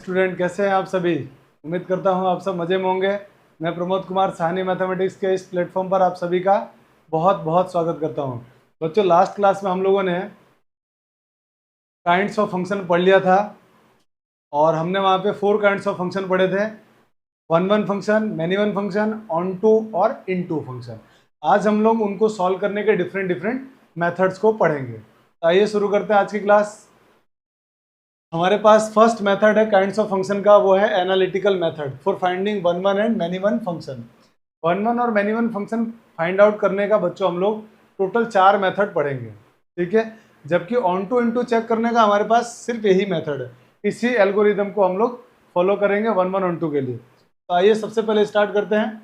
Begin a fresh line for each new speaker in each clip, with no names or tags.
Student कैसे हैं आप सभी। उम्मीद करता हूं आप सब मज़े में होंगे। मैं प्रमोद कुमार साहनी मैथमेटिक्स के इस प्लेटफॉर्म पर आप सभी का बहुत बहुत स्वागत करता हूं। बच्चों, लास्ट क्लास में हम लोगों ने काइंड्स ऑफ फंक्शन पढ़ लिया था और हमने वहां पे 4 काइंड्स ऑफ फंक्शन पढ़े थे। One one function, many one function, onto और इन टू फंक्शन। आज हम लोग उनको सॉल्व करने के डिफरेंट डिफरेंट मेथड्स को पढ़ेंगे। तो आइए शुरू करते हैं आज की क्लास। हमारे पास फर्स्ट मेथड है काइंड्स ऑफ फंक्शन का, वो है analytical method for finding one one and many one function. One one और many one function find out करने का बच्चों हम लोग टोटल 4 मेथड पढ़ेंगे, ठीक है। जबकि ऑन टू इनटू चेक करने का हमारे पास सिर्फ यही मेथड है। इसी एल्गोरिदम को हम लोग फॉलो करेंगे वन वन ऑन टू के लिए। तो आइए सबसे पहले स्टार्ट करते हैं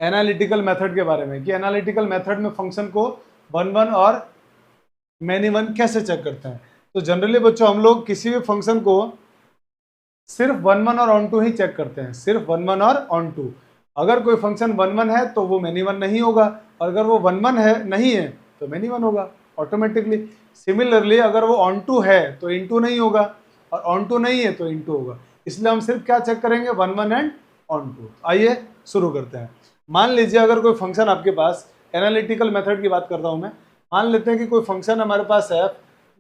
एनालिटिकल मेथड के बारे में कि एनालिटिकल मेथड में फंक्शन को वन वन और मैनी वन कैसे चेक करते हैं। तो जनरली बच्चों हम लोग किसी भी फंक्शन को सिर्फ वन वन और ऑन टू ही चेक करते हैं, सिर्फ वन वन और ऑन टू। अगर कोई फंक्शन वन वन है तो वो मैनी वन नहीं होगा, और अगर वो वन वन है नहीं है तो मैनी वन होगा ऑटोमेटिकली। सिमिलरली अगर वो ऑन टू है तो इन टू नहीं होगा, और ऑन टू नहीं है तो इन टू होगा। इसलिए हम सिर्फ क्या चेक करेंगे, one one and onto. आइए शुरू करते हैं। मान लीजिए अगर कोई फंक्शन आपके पास, एनालिटिकल मेथड की बात करता हूं मैं। मान लेते हैं कि कोई फंक्शन हमारे पास है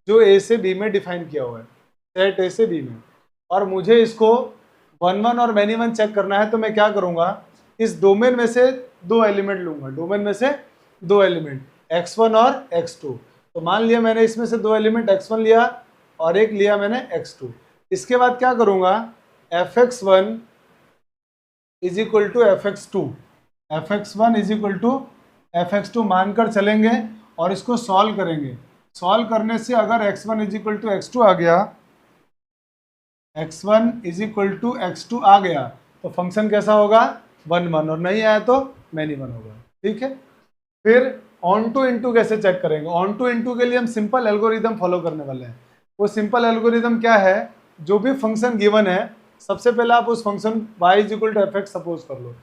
जो ए से बी में डिफाइन किया हुआ है, सेट ए से बी में, और मुझे इसको वन वन और मैनी वन चेक करना है। तो मैं क्या करूंगा, इस डोमेन में से 2 एलिमेंट लूंगा, डोमेन में से 2 एलिमेंट x1 और x2। तो मान लिया मैंने इसमें से 2 एलिमेंट x1 लिया और एक लिया मैंने x2। इसके बाद क्या करूंगा, fx1 is equal to fx2, fx1 is equal to fx2 मानकर चलेंगे और इसको सॉल्व करेंगे। सॉल्व करने से अगर x1 is equal to x2 आ गया, x1 is equal to x2 आ गया, तो फंक्शन कैसा होगा, वन वन, और नहीं आया तो मैनी वन होगा, ठीक है। फिर ऑन टू इनटू कैसे चेक करेंगे। ऑन टू इनटू के लिए हम सिंपल एल्गोरिदम फॉलो करने वाले हैं। वो सिंपल एल्गोरिदम क्या है, जो भी फंक्शन गिवन है सबसे पहले आप उस function y is equal to f suppose कर लो,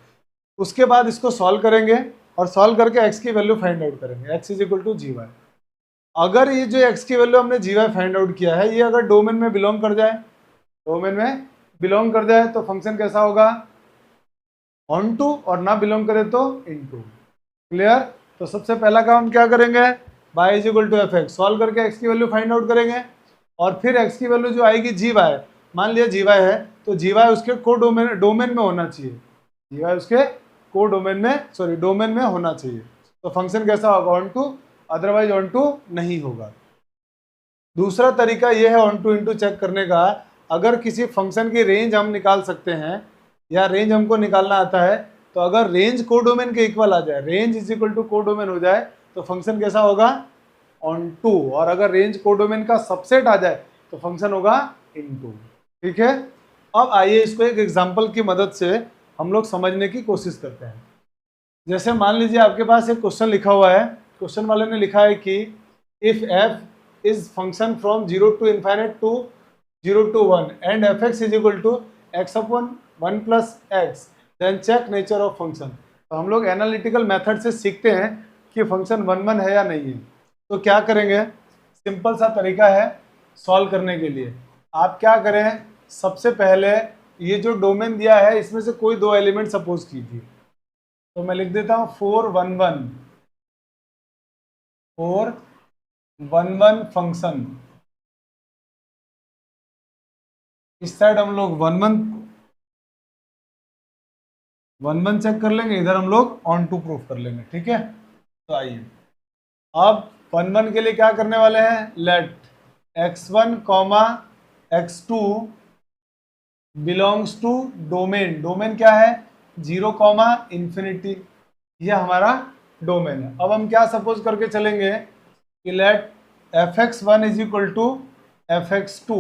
उसके बाद इसको सॉल्व करेंगे और सॉल्व करके x की वैल्यू फाइंड आउट करेंगे, x is equal to g y. अगर ये जो x की वैल्यू हमने जी वाई फाइंड आउट किया है, ये अगर डोमेन में बिलोंग कर जाए, डोमेन में बिलोंग कर जाए तो फंक्शन कैसा होगा, ऑन टू, और ना बिलोंग करे तो इन टू। क्लियर। तो सबसे पहला काम हम क्या करेंगे, y is equal to f x, solve करके x की वैल्यू फाइंड आउट करेंगे, और फिर x की वैल्यू जो आएगी जी वाई, मान लिया जी वाई है तो जी वाई उसके को डोमेन में होना चाहिए, जी वाई उसके को डोमेन में, सॉरी डोमेन में होना चाहिए। तो फंक्शन कैसा होगा, onto, otherwise onto नहीं होगा। दूसरा तरीका यह है ऑन टू इनटू चेक करने का, अगर किसी फंक्शन की रेंज हम निकाल सकते हैं या रेंज हमको निकालना आता है, तो अगर रेंज को डोमेन के इक्वल आ जाए, रेंज इज इक्वल टू को डोमेन हो जाए, तो फंक्शन कैसा होगा, ऑन टू। और अगर रेंज को डोमेन का सबसेट आ जाए तो फंक्शन होगा इन टू, ठीक है। अब आइए इसको एक एग्जाम्पल की मदद से हम लोग समझने की कोशिश करते हैं। जैसे मान लीजिए आपके पास एक क्वेश्चन लिखा हुआ है, क्वेश्चन वाले ने लिखा है कि if f is function from 0 to infinite to 0 to 1 and fx is equal to x upon 1 plus x, then check nature of function. तो हम लोग एनालिटिकल मेथड से सीखते हैं कि फंक्शन वन वन है या नहीं है। तो क्या करेंगे, सिंपल सा तरीका है सॉल्व करने के लिए। आप क्या करें, सबसे पहले ये जो डोमेन दिया है इसमें से कोई 2 एलिमेंट सपोज कीजिए, तो मैं लिख देता हूं 4 1 1, 4 1 1 फंक्शन। इस साइड हम लोग वन वन चेक कर लेंगे, इधर हम लोग ऑन टू प्रूफ कर लेंगे, ठीक है। तो आइए अब वन वन के लिए क्या करने वाले हैं, let x1 comma x2 belongs to domain. Domain क्या है, 0 कॉमा इन्फिनिटी, ये हमारा डोमेन है। अब हम क्या सपोज करके चलेंगे कि let fx1 is equal to fx2,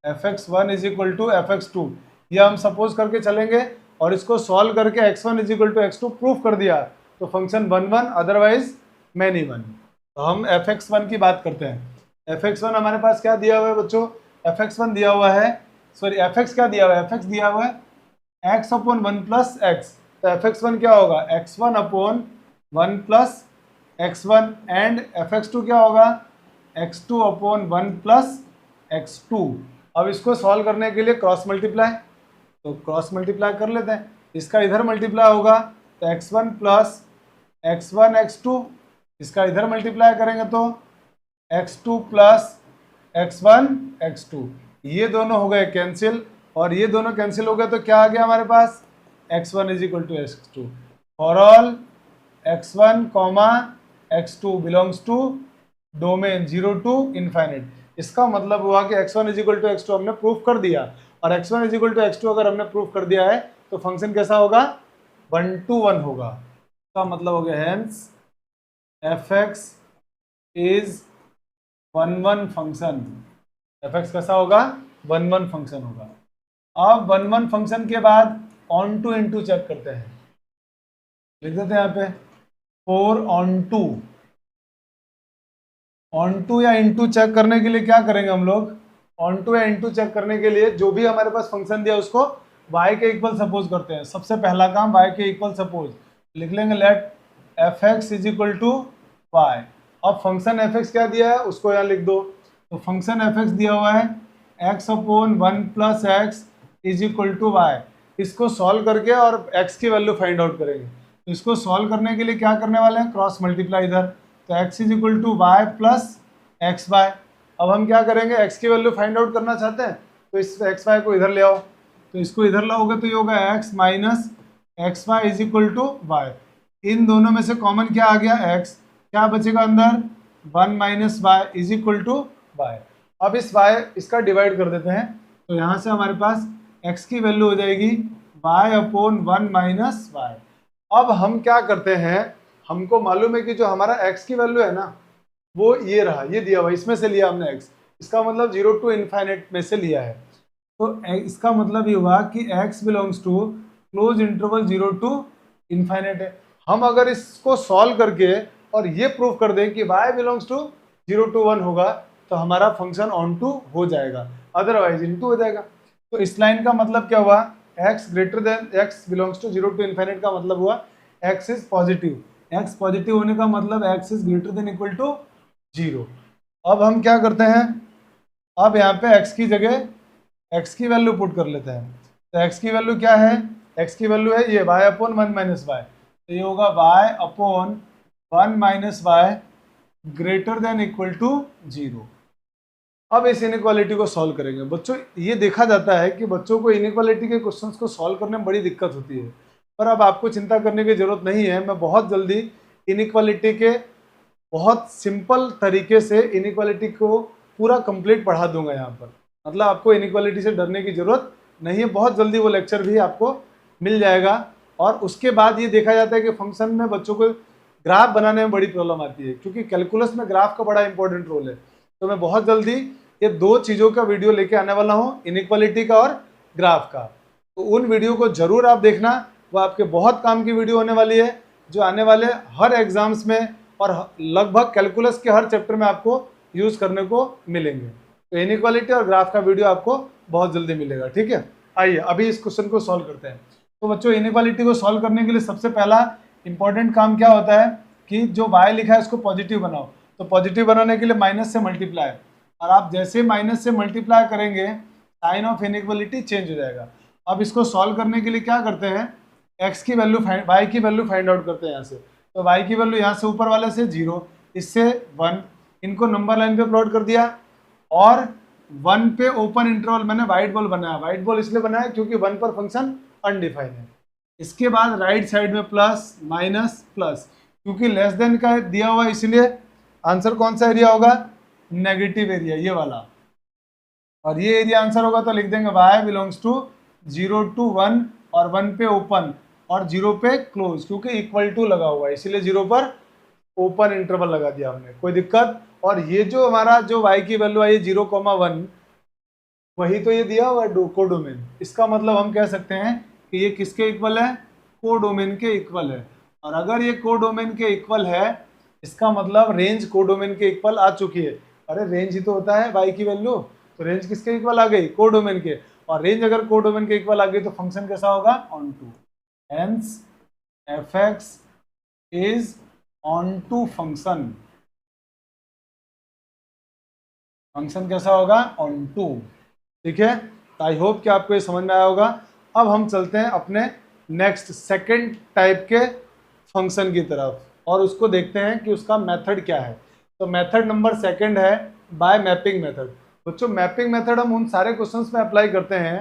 fx1 is equal to fx2, ये हम सपोज करके चलेंगे और इसको सॉल्व करके x1 is equal to x2 proof कर दिया तो function one one, otherwise many one. तो हम fx1 की बात करते हैं। fx1 हमारे पास क्या दिया हुआ है बच्चों, fx1 दिया हुआ है, सॉरी fx क्या दिया हुआ है, fx दिया हुआ है x अपॉन 1 प्लस एक्स। तो fx1 क्या होगा, x1 upon 1 plus x1, and fx2 क्या होगा, x2 अपॉन 1 प्लस x2। अब इसको सॉल्व करने के लिए क्रॉस मल्टीप्लाई, तो क्रॉस मल्टीप्लाई कर लेते हैं। इसका इधर मल्टीप्लाई होगा तो x1 प्लस x1 x2, इसका इधर मल्टीप्लाई करेंगे तो x2 प्लस x1 x2, ये दोनों हो गए कैंसिल, और ये दोनों कैंसिल हो गए तो क्या आ गया हमारे पास, x1 is equal to x2 for all x1 comma x2 belongs to domain 0 to infinite. इसका मतलब हुआ कि x1 is equal to x2 हमने प्रूफ कर दिया, और x1 is equal to x2 अगर हमने प्रूफ कर दिया है तो फंक्शन कैसा होगा, 1 to 1 होगा। इसका मतलब हो गया hence fx is 1 1 function, fx कैसा होगा, 1 1 फंक्शन होगा। अब 1 1 फंक्शन के बाद ऑन टू इनटू चेक करते हैं, लिख देते हैं यहाँ पे 4 ऑन टू या इनटू चेक करने के लिए क्या करेंगे हम लोग, ऑन टू या इनटू चेक करने के लिए जो भी हमारे पास फंक्शन दिया उसको y के इक्वल सपोज करते हैं। सबसे पहला काम y के इक्वल सपोज लिख लेंगे, let fx is equal to y। अब फंक्शन fx क्या दिया है उसको यहाँ लिख दो, तो फंक्शन fx दिया हुआ है x upon 1 plus x is equal to y. इसको सॉल्व करके और x की वैल्यू फाइंड आउट करेंगे। तो इसको सॉल्व करने के लिए क्या करने वाले हैं, क्रॉस मल्टीप्लाई इधर, तो x is equal to y plus x y. अब हम क्या करेंगे, x की वैल्यू फाइंड आउट करना चाहते हैं तो इस एक्स वाई को इधर ले आओ, तो इसको इधर लाओगे तो ये होगा x minus x y is equal to y. इन दोनों में से कॉमन क्या आ गया, x, क्या बचेगा अंदर, 1 minus y is equal to y. अब इस y इसका डिवाइड कर देते हैं, तो यहाँ से हमारे पास x की वैल्यू हो जाएगी y अपॉन 1 माइनस वाई। अब हम क्या करते हैं, हमको मालूम है कि जो हमारा x की वैल्यू है ना वो ये रहा, ये दिया हुआ, इसमें से लिया हमने x, इसका मतलब 0 टू इनफाइनाइट में से लिया है। तो इसका मतलब ये हुआ कि x belongs to close interval 0 to infinite है। हम अगर इसको सॉल्व करके और ये प्रूफ कर दें कि y बिलोंग्स टू 0 टू 1 होगा तो हमारा फंक्शन ऑन टू हो जाएगा, अदरवाइज इनटू हो जाएगा। तो इस लाइन का मतलब क्या हुआ, x greater than x belongs to 0 to infinite का मतलब हुआ x is positive. x positive होने का मतलब x is greater than equal to 0। अब हम क्या करते हैं, अब यहाँ पे x की जगह x की वैल्यू पुट कर लेते हैं। तो x की वैल्यू क्या है, x की वैल्यू है ये y अपॉन 1 माइनस वाई, तो ये होगा y upon 1 minus y greater than equal to 0। अब इस इनइक्वालिटी को सॉल्व करेंगे। बच्चों ये देखा जाता है कि बच्चों को इनइक्वालिटी के क्वेश्चंस को सॉल्व करने में बड़ी दिक्कत होती है, पर अब आपको चिंता करने की जरूरत नहीं है। मैं बहुत जल्दी इनइक्वालिटी के बहुत सिंपल तरीके से इनइक्वालिटी को पूरा कंप्लीट पढ़ा दूंगा यहाँ पर, मतलब आपको इनइक्वालिटी से डरने की जरूरत नहीं है। बहुत जल्दी वो लेक्चर भी आपको मिल जाएगा। और उसके बाद ये देखा जाता है कि फंक्शन में बच्चों को ग्राफ बनाने में बड़ी प्रॉब्लम आती है, क्योंकि कैलकुलस में ग्राफ का बड़ा इंपॉर्टेंट रोल है। तो मैं बहुत जल्दी ये दो चीज़ों का वीडियो लेके आने वाला हूँ, इनइक्वालिटी का और ग्राफ का। तो उन वीडियो को जरूर आप देखना, वो आपके बहुत काम की वीडियो होने वाली है, जो आने वाले हर एग्जाम्स में और लगभग कैलकुलस के हर चैप्टर में आपको यूज़ करने को मिलेंगे। तो इनइक्वालिटी और ग्राफ का वीडियो आपको बहुत जल्दी मिलेगा, ठीक है। आइए अभी इस क्वेश्चन को सॉल्व करते हैं। तो बच्चों इनइक्वालिटी को सॉल्व करने के लिए सबसे पहला इंपॉर्टेंट काम क्या होता है कि जो y लिखा है इसको पॉजिटिव बनाओ। तो पॉजिटिव बनाने के लिए माइनस से मल्टीप्लाई, और आप जैसे माइनस से मल्टीप्लाई करेंगे साइन ऑफ इनइक्वालिटी चेंज हो जाएगा। अब इसको सॉल्व करने के लिए क्या करते हैं, x की वैल्यू y की वैल्यू फाइंड आउट करते हैं यहाँ से। तो y की वैल्यू यहाँ से ऊपर वाले से 0, इससे 1, इनको नंबर लाइन पे प्लॉट कर दिया, और 1 पे ओपन इंटरवल मैंने वाइट बॉल बनाया। वाइट बॉल इसलिए बनाया क्योंकि 1 पर फंक्शन अनडिफाइंड है। इसके बाद राइट साइड में प्लस माइनस प्लस, क्योंकि लेस देन का दिया हुआ इसलिए आंसर कौन सा एरिया होगा, नेगेटिव एरिया, ये वाला। और ये एरिया आंसर होगा तो लिख देंगे y बिलोंग्स टू 0 टू 1, और 1 पे ओपन और 0 पे क्लोज, क्योंकि इक्वल टू लगा हुआ है इसीलिए 0 पर ओपन इंटरवल लगा दिया हमने, कोई दिक्कत। और ये जो हमारा जो y की वैल्यू आई 0,1, वही तो ये दिया हुआ है कोडोमेन। इसका मतलब हम कह सकते हैं कि ये किसके इक्वल है, कोडोमेन के इक्वल है। और अगर ये कोडोमेन के इक्वल है इसका मतलब रेंज कोडोमेन के इक्वल आ चुकी है। अरे रेंज ही तो होता है y की वैल्यू, तो रेंज किसके इक्वल आ गई, कोडोमेन के। और रेंज अगर कोडोमेन के इक्वल आ गई तो फंक्शन कैसा होगा, onto. Hence fx is onto function, function कैसा होगा, ऑन टू। ठीक है, तो आई होप कि आपको ये समझ में आया होगा। अब हम चलते हैं अपने नेक्स्ट सेकंड टाइप के फंक्शन की तरफ और उसको देखते हैं कि उसका मेथड क्या है। तो मेथड नंबर सेकंड है बाय मैपिंग मेथड। बच्चों मैपिंग मेथड हम उन सारे क्वेश्चंस में अप्लाई करते हैं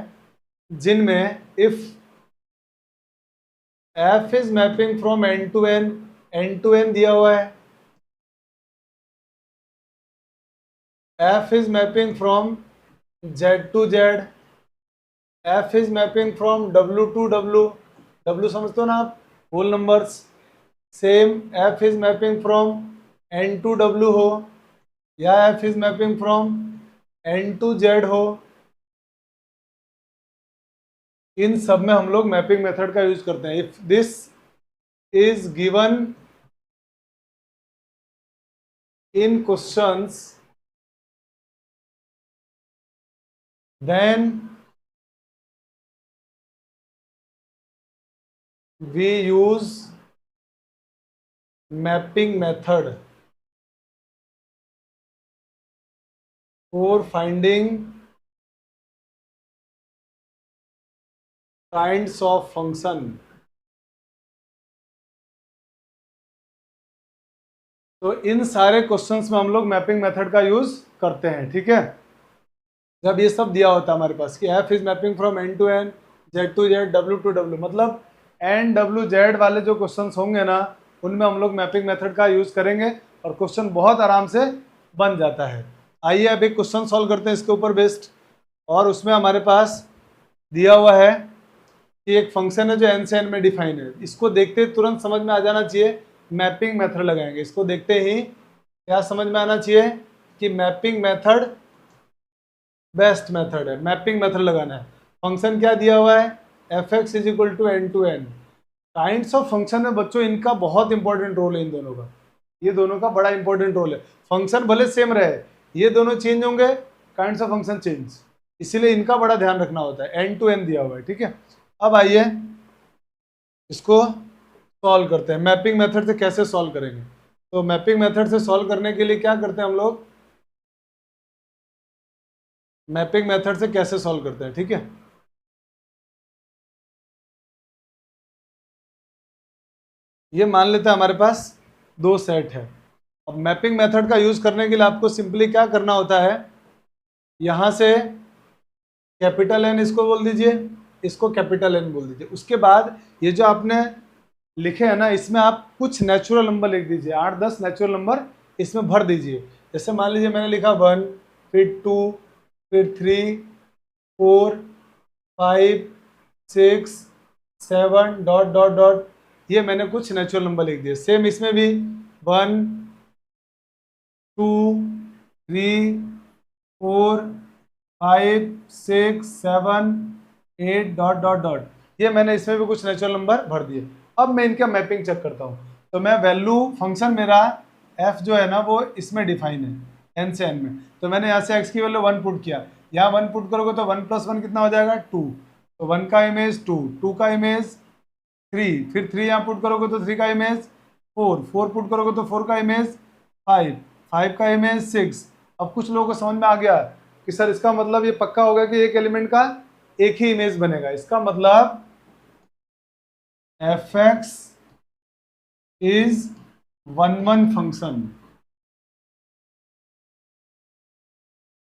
जिनमें if f is mapping from n to n दिया हुआ है, f is mapping from z to z, f is mapping from w to w समझते हो ना आप, whole numbers. Same f is mapping from n to w हो या f is mapping from n to z हो, इन सब में हम लोग मैपिंग मेथड का यूज करते हैं। If this is given in questions then we use mapping method for finding kinds of function। तो इन सारे क्वेश्चंस में हम लोग मैपिंग मेथड का यूज करते हैं। ठीक है, जब ये सब दिया होता है हमारे पास कि f is mapping from n to n, z to z, w to w, मतलब n w z वाले जो क्वेश्चंस होंगे ना उनमें हम लोग मैपिंग मेथड का यूज करेंगे और क्वेश्चन बहुत आराम से बन जाता है। आइए अब एक क्वेश्चन सॉल्व करते हैं इसके ऊपर बेस्ड, और उसमें हमारे पास दिया हुआ है कि एक फंक्शन है जो n से n में डिफाइन है। इसको देखते ही तुरंत समझ में आ जाना चाहिए मैपिंग मेथड लगाएंगे। इसको देखते ही क्या समझ में आना चाहिए कि मैपिंग मेथड बेस्ट मेथड है, मैपिंग मेथड लगाना है। फंक्शन क्या दिया हुआ है, f x is equal to n to n. Kinds of function में बच्चों इनका बहुत इंपॉर्टेंट रोल है, इन दोनों का, ये दोनों का बड़ा इंपॉर्टेंट रोल है। फंक्शन भले सेम रहे, ये दोनों चेंज होंगे, काइंड्स ऑफ फंक्शन चेंज, इसीलिए इनका बड़ा ध्यान रखना होता है। एन टू एन दिया हुआ है। ठीक है, अब आइए इसको सॉल्व करते हैं। मैपिंग मेथड से कैसे सॉल्व करेंगे, तो मैपिंग मेथड से सॉल्व करने के लिए क्या करते हैं हम लोग, मैपिंग मेथड से कैसे सॉल्व करते हैं। ठीक है, ये मान लेते हैं हमारे पास दो सेट है। अब मैपिंग मेथड का यूज करने के लिए आपको सिंपली क्या करना होता है, यहां से कैपिटल एन इसको बोल दीजिए, इसको कैपिटल एन बोल दीजिए। उसके बाद ये जो आपने लिखे है ना, इसमें आप कुछ नेचुरल नंबर लिख दीजिए, 8-10 नेचुरल नंबर इसमें भर दीजिए। जैसे मान लीजिए मैंने लिखा 1, फिर 2, फिर 3, 4, 5, 6, 7 डॉट डॉट डॉट, ये मैंने कुछ नेचुरल नंबर लिख दिए। सेम इसमें भी 1, 2, 3, 4, 5, 6, 7, 8 डॉट डॉट डॉट, ये मैंने इसमें भी कुछ नेचुरल नंबर भर दिए। अब मैं इनका मैपिंग चेक करता हूँ, तो मैं वैल्यू फंक्शन मेरा f जो है ना वो इसमें डिफाइन है n से n में, तो मैंने यहाँ से x की वैल्यू 1 पुट किया, यहाँ 1 पुट करोगे तो 1 + 1 कितना हो जाएगा 2, तो 1 का इमेज 2, 2 का इमेज 3, फिर 3 यहाँ पुट करोगे तो 3 का इमेज 4, 4 पुट करोगे तो 4 का इमेज 5, 5 का इमेज 6। अब कुछ लोगों को समझ में आ गया कि सर इसका मतलब ये पक्का होगा कि एक एलिमेंट का एक ही इमेज बनेगा। इसका मतलब fx is 1-1 function,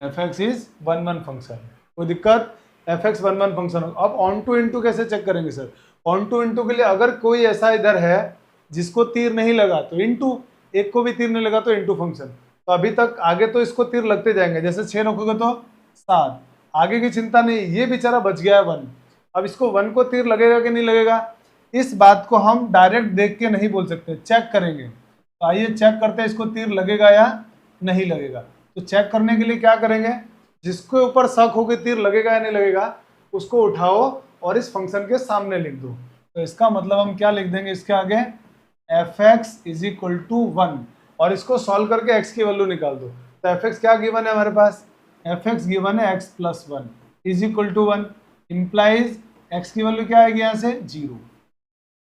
fx is 1-1 function, कोई दिक्कत, fx 1-1 फंक्शन। अब ऑन टू इनटू कैसे चेक करेंगे सर, ऑन टू इनटू के लिए अगर कोई ऐसा इधर है जिसको तीर नहीं लगा तो इनटू, एक को भी तीर नहीं लगा तो इनटू फंक्शन। तो अभी तक आगे तो इसको तीर लगते जाएंगे, जैसे 6 रखोगे तो 7, आगे की चिंता नहीं, ये बेचारा बच गया है 1। अब इसको 1 को तीर लगेगा कि नहीं लगेगा, इस बात को हम डायरेक्ट देख के नहीं बोल सकते, चेक करेंगे। तो आइए चेक करते हैं इसको तीर लगेगा या नहीं लगेगा। तो चेक करने के लिए क्या करेंगे, जिसके ऊपर शक हो कि तीर लगेगा या नहीं लगेगा उसको उठाओ और इस फंक्शन के सामने लिख दो। तो इसका मतलब हम क्या लिख देंगे इसके आगे, fx इज इक्वल टू 1, और इसको सॉल्व करके x की वैल्यू निकाल दो। तो fx क्या गिवन है हमारे पास, fx गिवन है x + 1 is equal to 1, implies x की वैल्यू क्या आएगी यहाँ से 0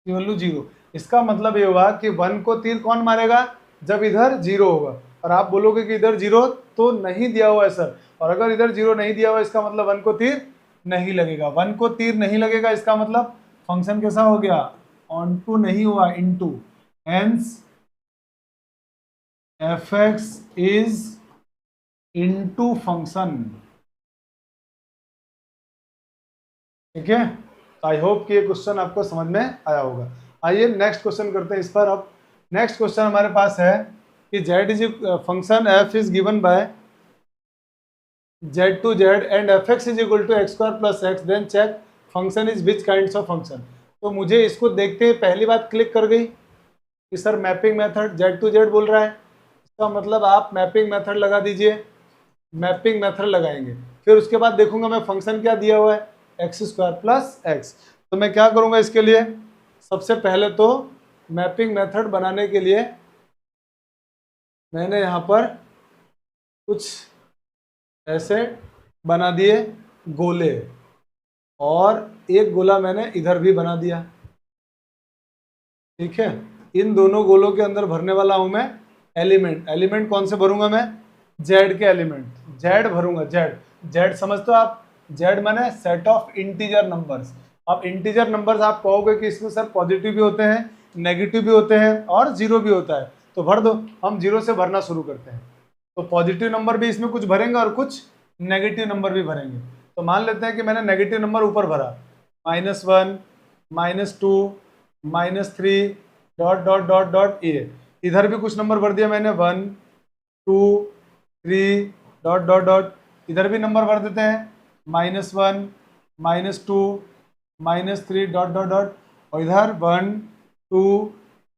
की वैल्यू 0। इसका मतलब ये हुआ कि 1 को तीर कौन मारेगा, जब इधर 0 होगा। और आप बोलोगे कि इधर 0 तो नहीं दिया हुआ है सर, और अगर इधर 0 नहीं दिया हुआ इसका मतलब 1 को तीर नहीं लगेगा। 1 को तीर नहीं लगेगा इसका मतलब फंक्शन कैसा हो गया, ऑन टू नहीं हुआ, into, hence fx is into function. ठीक है, आई होप कि ये क्वेश्चन आपको समझ में आया होगा। आइए नेक्स्ट क्वेश्चन करते हैं इस पर। अब नेक्स्ट क्वेश्चन हमारे पास है कि z is function f is given by z to z and fx is equal to x square plus x, then check function is which kinds of function. तो मुझे इसको देखते ही पहली बात क्लिक कर गई कि sir mapping method z to z बोल रहा है, इसका मतलब आप मैपिंग मेथड लगा दीजिए। मैपिंग मेथड लगाएंगे, फिर उसके बाद देखूंगा मैं फंक्शन क्या दिया हुआ है, एक्स स्क्वायर प्लस एक्स। तो मैं क्या करूंगा इसके लिए, सबसे पहले तो मैपिंग मेथड बनाने के लिए मैंने यहाँ पर कुछ ऐसे बना दिए गोले, और एक गोला मैंने इधर भी बना दिया। ठीक है, इन दोनों गोलों के अंदर भरने वाला हूं मैं एलिमेंट। एलिमेंट कौन से भरूंगा मैं, जेड के एलिमेंट, जेड भरूंगा। जेड, जेड समझते हो आप, जेड माने सेट ऑफ इंटीजर नंबर्स। अब इंटीजर नंबर्स आप कहोगे कि इसमें सर पॉजिटिव भी होते हैं, नेगेटिव भी होते हैं और जीरो भी होता है, तो भर दो। हम जीरो से भरना शुरू करते हैं, तो पॉजिटिव नंबर भी इसमें कुछ भरेंगे और कुछ नेगेटिव नंबर भी भरेंगे। तो मान लेते हैं कि मैंने नेगेटिव नंबर ऊपर भरा, -1, -2, -3, dot dot dot dot A. इधर भी कुछ नंबर भर दिया मैंने, 1, 2, 3, डॉट डॉट डॉट। इधर भी नंबर भर देते हैं, -1, -2, -3, डॉट डॉट डॉट, और इधर 1, 2,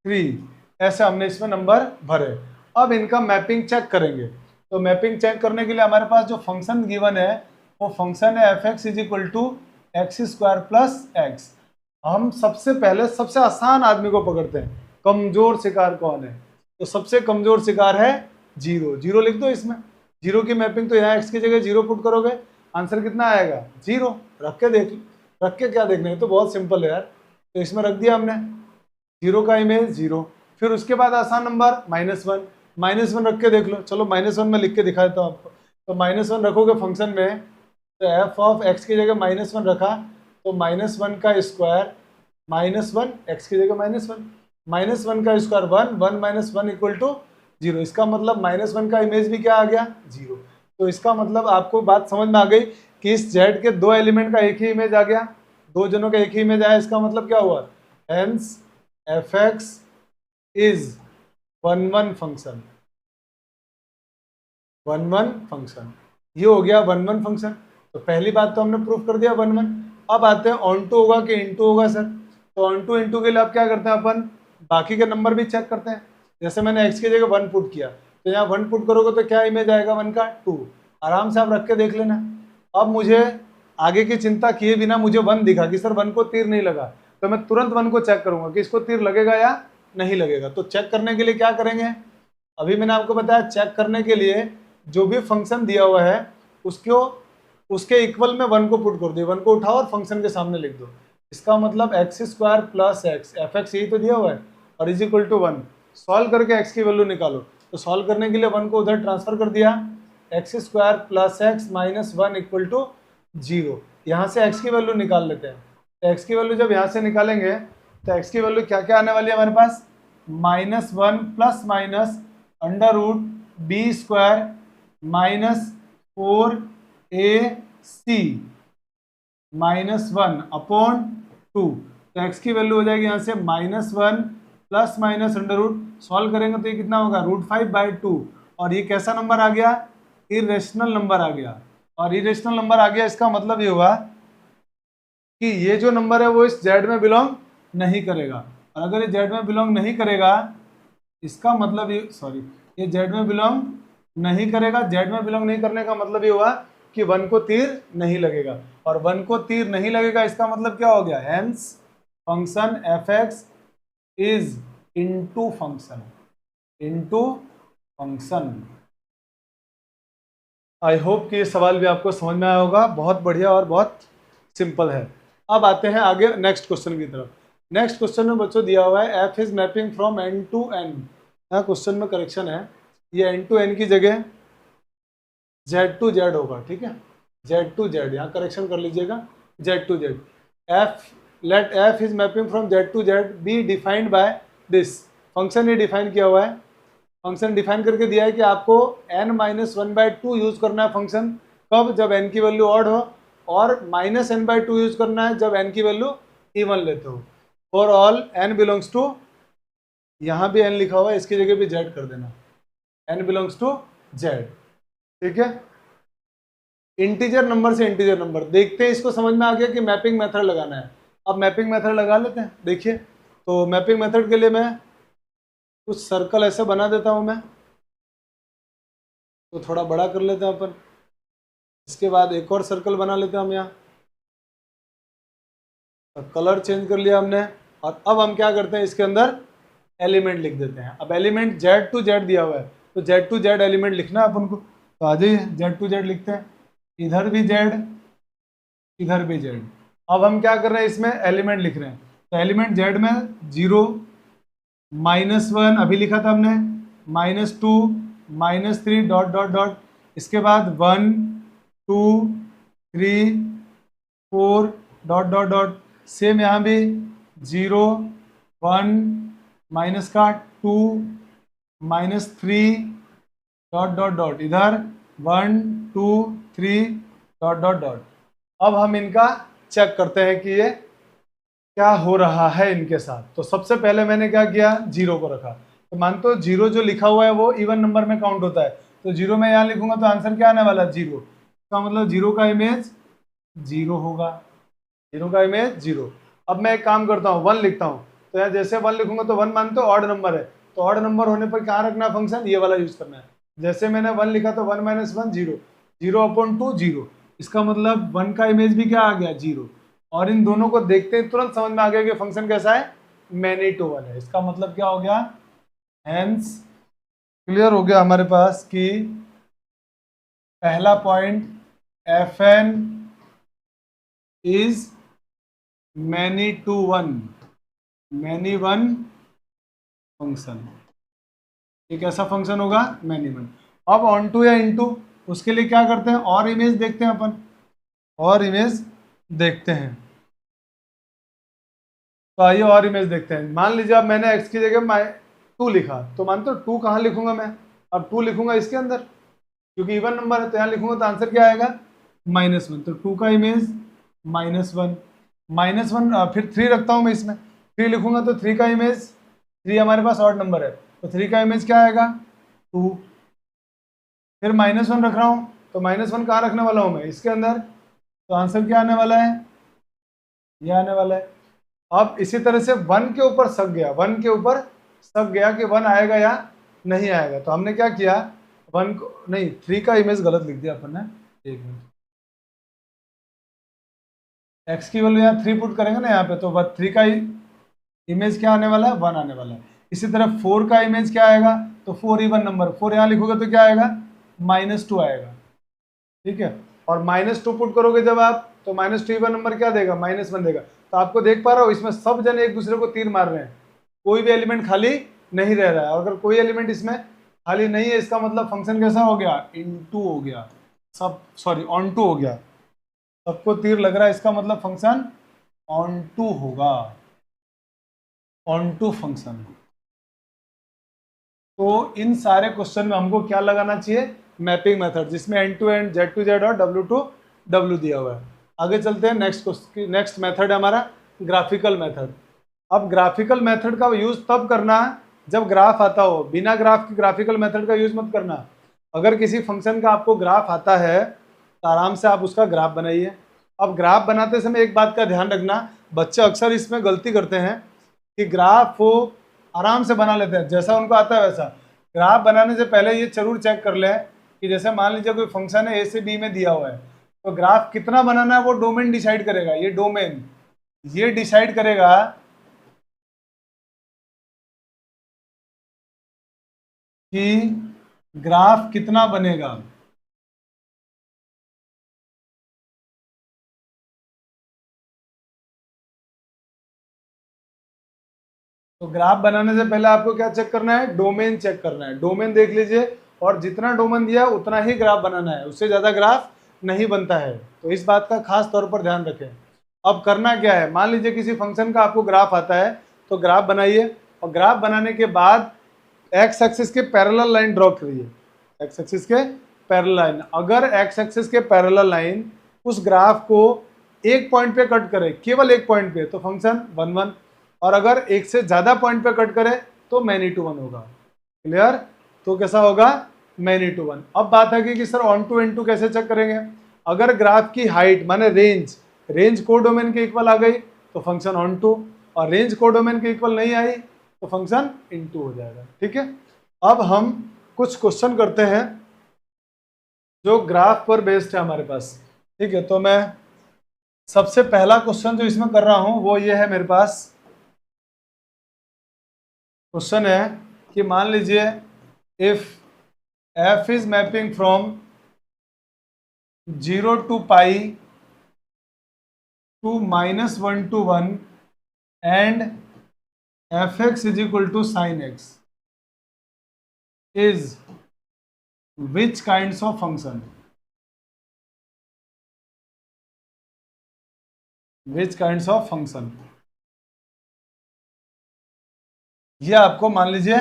3। ऐसे हमने इसमें नंबर भरे। अब इनका मैपिंग चेक करेंगे। तो मैपिंग चेक करने के लिए हमारे पास जो फंक्शन गिवन है वो फंक्शन है fx is equal to x square plus x. हम सबसे पहले सबसे आसान आदमी को पकड़ते हैं, कमजोर शिकार कौन है, तो सबसे कमजोर शिकार है जीरो। जीरो लिख दो इसमें, जीरो की मैपिंग, तो यहाँ x की जगह जीरो पुट करोगे, आंसर कितना आएगा, जीरो। रख के देख, रख के क्या देखना है, तो बहुत सिंपल है यार। तो इसमें रख दिया हमने जीरो का इमेज जीरो। फिर उसके बाद आसान नंबर -1, -1 रख के देख लो। चलो -1 में लिख के दिखा देता हूँ आपको। तो -1 रखोगे फंक्शन में, तो f ऑफ x की जगह -1 रखा, तो -1 का स्क्वायर, -1 x की जगह -1, -1 का स्क्वायर 1, 1 - 1 इक्वल टू 0। इसका मतलब -1 का इमेज भी क्या आ गया, 0। तो इसका मतलब आपको बात समझ में आ गई कि इस z के दो एलिमेंट का एक ही इमेज आ गया, दो जनों का एक ही इमेज आया। इसका मतलब क्या हुआ, hence fx is 1 1 function, 1 1 function. ये हो गया 1 1 फंक्शन। तो पहली बात तो हमने प्रूफ कर दिया 1 1। अब आते हैं ऑन टू होगा कि इनटू होगा सर। तो ऑन टू इनटू के लिए आप क्या करते हैं, अपन बाकी के नंबर भी चेक करते हैं। जैसे मैंने x की जगह 1 पुट किया, तो यहाँ 1 पुट करोगे तो क्या इमेज आएगा 1 का, 2। आराम से आप रख के देख लेना। अब मुझे आगे की चिंता किए बिना मुझे 1 दिखा कि सर 1 को तीर नहीं लगा, तो मैं तुरंत 1 को चेक करूंगा कि इसको तीर लगेगा या नहीं लगेगा। तो चेक करने के लिए क्या करेंगे, अभी मैंने आपको बताया चेक करने के लिए जो भी फंक्शन दिया हुआ है उसको उसके इक्वल में 1 को पुट कर दो, 1 को उठाओ और फंक्शन के सामने लिख दो। इसका मतलब x square plus x, fx यही तो दिया हुआ है, और इज इक्वल टू 1। सॉल्व करके x की वैल्यू निकालो। तो सॉल्व करने के लिए 1 को उधर ट्रांसफर कर दिया, x square plus x minus 1 equal to 0। यहाँ से x की वैल्यू निकाल लेते हैं। तो x की वैल्यू जब यहाँ से निकालेंगे तो x की वैल्यू क्या क्या आने वाली है हमारे पास, -1 plus minus under root b square minus 4ac -1 upon 2। तो x की वैल्यू हो जाएगी यहाँ से -1 plus minus under root, solve करेंगे तो ये कितना होगा, √5/2। और ये कैसा नंबर आ गया, इरेशनल नंबर आ गया। और इरेशनल नंबर आ गया, इसका मतलब ये हुआ कि ये जो नंबर है वो इस जेड में बिलोंग नहीं करेगा। और अगर ये जेड में बिलोंग नहीं करेगा, इसका मतलब ये, सॉरी, ये जेड में बिलोंग नहीं करेगा। जेड में बिलोंग नहीं करने का मतलब ये हुआ कि 1 को तीर नहीं लगेगा, और 1 को तीर नहीं लगेगा इसका मतलब क्या हो गया, hence function fx is into function, into function. I hope कि ये सवाल भी आपको समझ में आया होगा। बहुत बढ़िया और बहुत सिंपल है। अब आते हैं आगे नेक्स्ट क्वेश्चन की तरफ। नेक्स्ट क्वेश्चन में बच्चों दिया हुआ है f is mapping from n to n। यहाँ क्वेश्चन में करेक्शन है, ये n टू n की जगह Z होगा, ठीक है, Z, यहाँ करेक्शन कर लीजिएगा, Z, f, let f is mapping from Z be defined by this, function ये डिफाइन किया हुआ है, फंक्शन डिफाइन करके दिया है कि आपको n-1/2 यूज करना है फंक्शन, कब, जब n की वैल्यू ऑड हो, और -n/2 यूज करना है जब n की वैल्यू इवन लेते हो, for all n belongs to, यहाँ भी n लिखा हुआ है, इसकी जगह भी z कर देना, n बिलोंग्स टू z, ठीक है। इंटीजर नंबर से इंटीजर नंबर, देखते हैं इसको समझ में आ गया कि मैपिंग मेथड लगाना है। अब मैपिंग मेथड लगा लेते हैं, देखिए, तो मैपिंग मेथड के लिए मैं कुछ सर्कल ऐसे बना देता हूं मैं, तो थोड़ा बड़ा कर लेते हैं अपन, इसके बाद एक और सर्कल बना लेते हैं हम यहाँ, तो कलर चेंज कर लिया हमने, और अब हम क्या करते हैं, इसके अंदर एलिमेंट लिख देते हैं। अब एलिमेंट Z दिया हुआ है, तो Z एलिमेंट लिखना है अपन को, तो आ जाइए Z लिखते हैं, इधर भी Z, इधर भी Z। अब हम क्या कर रहे हैं, इसमें एलिमेंट लिख रहे हैं, तो एलिमेंट Z में 0, -1 अभी लिखा था हमने, -2, -3 डॉट डॉट डॉट, इसके बाद 1, 2, 3, 4 डॉट डॉट डॉट, सेम यहाँ भी 0, 1, माइनस का 2, -3 डॉट डॉट डॉट, इधर 1, 2, 3 डॉट डॉट डॉट। अब हम इनका चेक करते हैं कि ये क्या हो रहा है इनके साथ। तो सबसे पहले मैंने क्या किया, 0 को रखा, तो मानते हो 0 जो लिखा हुआ है वो इवन नंबर में काउंट होता है, तो 0 में यहाँ लिखूंगा तो आंसर क्या आने वाला है, 0, इसका मतलब 0 का इमेज 0 होगा, 0 का इमेज 0। अब मैं एक काम करता हूँ, 1 लिखता हूँ, तो यहाँ जैसे 1 लिखूंगा तो 1 मानते हो ऑड नंबर है, तो ऑड नंबर होने पर कहाँ रखना फंक्शन, ये वाला यूज करना है। जैसे मैंने 1 लिखा तो 1 - 1 0, 0/2 0, इसका मतलब 1 का इमेज भी क्या आ गया, 0। और इन दोनों को देखते ही तुरंत समझ में आ गया कि फंक्शन कैसा है, मैनी टू वन है। इसका मतलब क्या हो गया, हेंस क्लियर हो गया हमारे पास कि पहला point fn is many to one, many one function, ये कैसा फंक्शन होगा, मैनी वन। अब ऑन टू या इनटू, उसके लिए क्या करते हैं, और इमेज देखते हैं अपन, और इमेज देखते हैं, तो आइए और इमेज देखते हैं। मान लीजिए अब मैंने x की जगह 2 लिखा, तो मानते हो 2 कहाँ लिखूंगा मैं, अब 2 लिखूंगा इसके अंदर, क्योंकि इवन नंबर है, तो यहाँ लिखूंगा तो आंसर क्या आएगा, -1, तो 2 का इमेज -1, -1, फिर 3 रखता हूँ मैं इसमें, 3 लिखूंगा तो 3 का इमेज, 3 हमारे पास ऑड नंबर है, तो 3 का इमेज क्या आएगा, 2। फिर -1 रख रहा हूँ, तो -1 कहाँ रखने वाला हूँ मैं, इसके अंदर, तो आंसर क्या आने वाला है, ये आने वाला है। अब इसी तरह से 1 के ऊपर सक गया, 1 के ऊपर सक गया कि 1 आएगा या नहीं आएगा, तो हमने क्या किया, 1 को नहीं, 3 का इमेज गलत लिख दिया अपन ने, एक मिनट, x की वैल्यू यहाँ 3 पुट करेंगे ना यहाँ पे, तो 3 का इमेज क्या आने वाला है, 1 आने वाला है। इसी तरह 4 का इमेज क्या आएगा, तो 4 इवन नंबर, 4 यहाँ लिखोगे तो क्या आएगा, -2 आएगा, ठीक है। और -2 पुट करोगे जब आप, तो -2 इवन नंबर क्या देगा, -1 देगा। तो आपको देख पा रहा हो इसमें सब जन एक दूसरे को तीर मार रहे हैं, कोई भी एलिमेंट खाली नहीं रह रहा है, और अगर कोई एलिमेंट इसमें खाली नहीं है, इसका मतलब फंक्शन कैसा हो गया, इनटू हो गया, सब सॉरी ऑन टू हो गया, सबको तीर लग रहा है, इसका मतलब फंक्शन ऑन टू होगा, ऑन टू फंक्शन। तो इन सारे क्वेश्चन में हमको क्या लगाना चाहिए, मैपिंग मेथड, जिसमें एंड टू एंड, Z और W दिया हुआ है। आगे चलते हैं, नेक्स्ट मेथड है हमारा ग्राफिकल मेथड। अब ग्राफिकल मेथड का यूज तब करना जब ग्राफ आता हो, बिना ग्राफ की ग्राफिकल मेथड का यूज मत करना। अगर किसी फंक्शन का आपको ग्राफ आता है तो आराम से आप उसका ग्राफ बनाइए। अब ग्राफ बनाते समय एक बात का ध्यान रखना, बच्चे अक्सर इसमें गलती करते हैं कि ग्राफ वो आराम से बना लेते हैं, जैसा उनको आता है वैसा। ग्राफ बनाने से पहले ये जरूर चेक कर लें कि जैसे मान लीजिए कोई फंक्शन है a से b में दिया हुआ है, तो ग्राफ कितना बनाना है वो डोमेन डिसाइड करेगा, ये डोमेन ये डिसाइड करेगा कि ग्राफ कितना बनेगा। तो ग्राफ बनाने से पहले आपको क्या चेक करना है, डोमेन चेक करना है। डोमेन देख लीजिए, और जितना डोमेन दिया है उतना ही ग्राफ बनाना है, उससे ज़्यादा ग्राफ नहीं बनता है। तो इस बात का खास तौर पर ध्यान रखें। अब करना क्या है, मान लीजिए किसी फंक्शन का आपको ग्राफ आता है तो ग्राफ बनाइए, और ग्राफ बनाने के बाद एक्स एक्सिस के पैरेलल लाइन ड्रॉ करिए। एक्स एक्सिस के पैरेलल लाइन, अगर एक्स एक्सिस के पैरेलल लाइन उस ग्राफ को एक पॉइंट पे कट करे, केवल एक पॉइंट पे, तो फंक्शन 1 1, और अगर एक से ज्यादा पॉइंट पे कट करे तो मैनी टू 1 होगा। क्लियर? तो कैसा होगा? Many to 1। अब बात है कि sir onto into कैसे चेक करेंगे? अगर ग्राफ की हाइट माने रेंज कोडोमेन के इक्वल आ गई तो फंक्शन ऑन टू, और रेंज कोडोमेन के इक्वल नहीं आई तो फंक्शन इन टू हो जाएगा। ठीक है, अब हम कुछ क्वेश्चन करते हैं जो ग्राफ पर बेस्ड है हमारे पास। ठीक है, तो मैं सबसे पहला क्वेश्चन जो इसमें कर रहा हूं वो ये है, मेरे पास क्वेश्चन है कि मान लीजिए if f is mapping from 0 to pi to -1 to 1 and fx is equal to sin x is which kinds of function? Which kinds of function? ये आपको मान लीजिए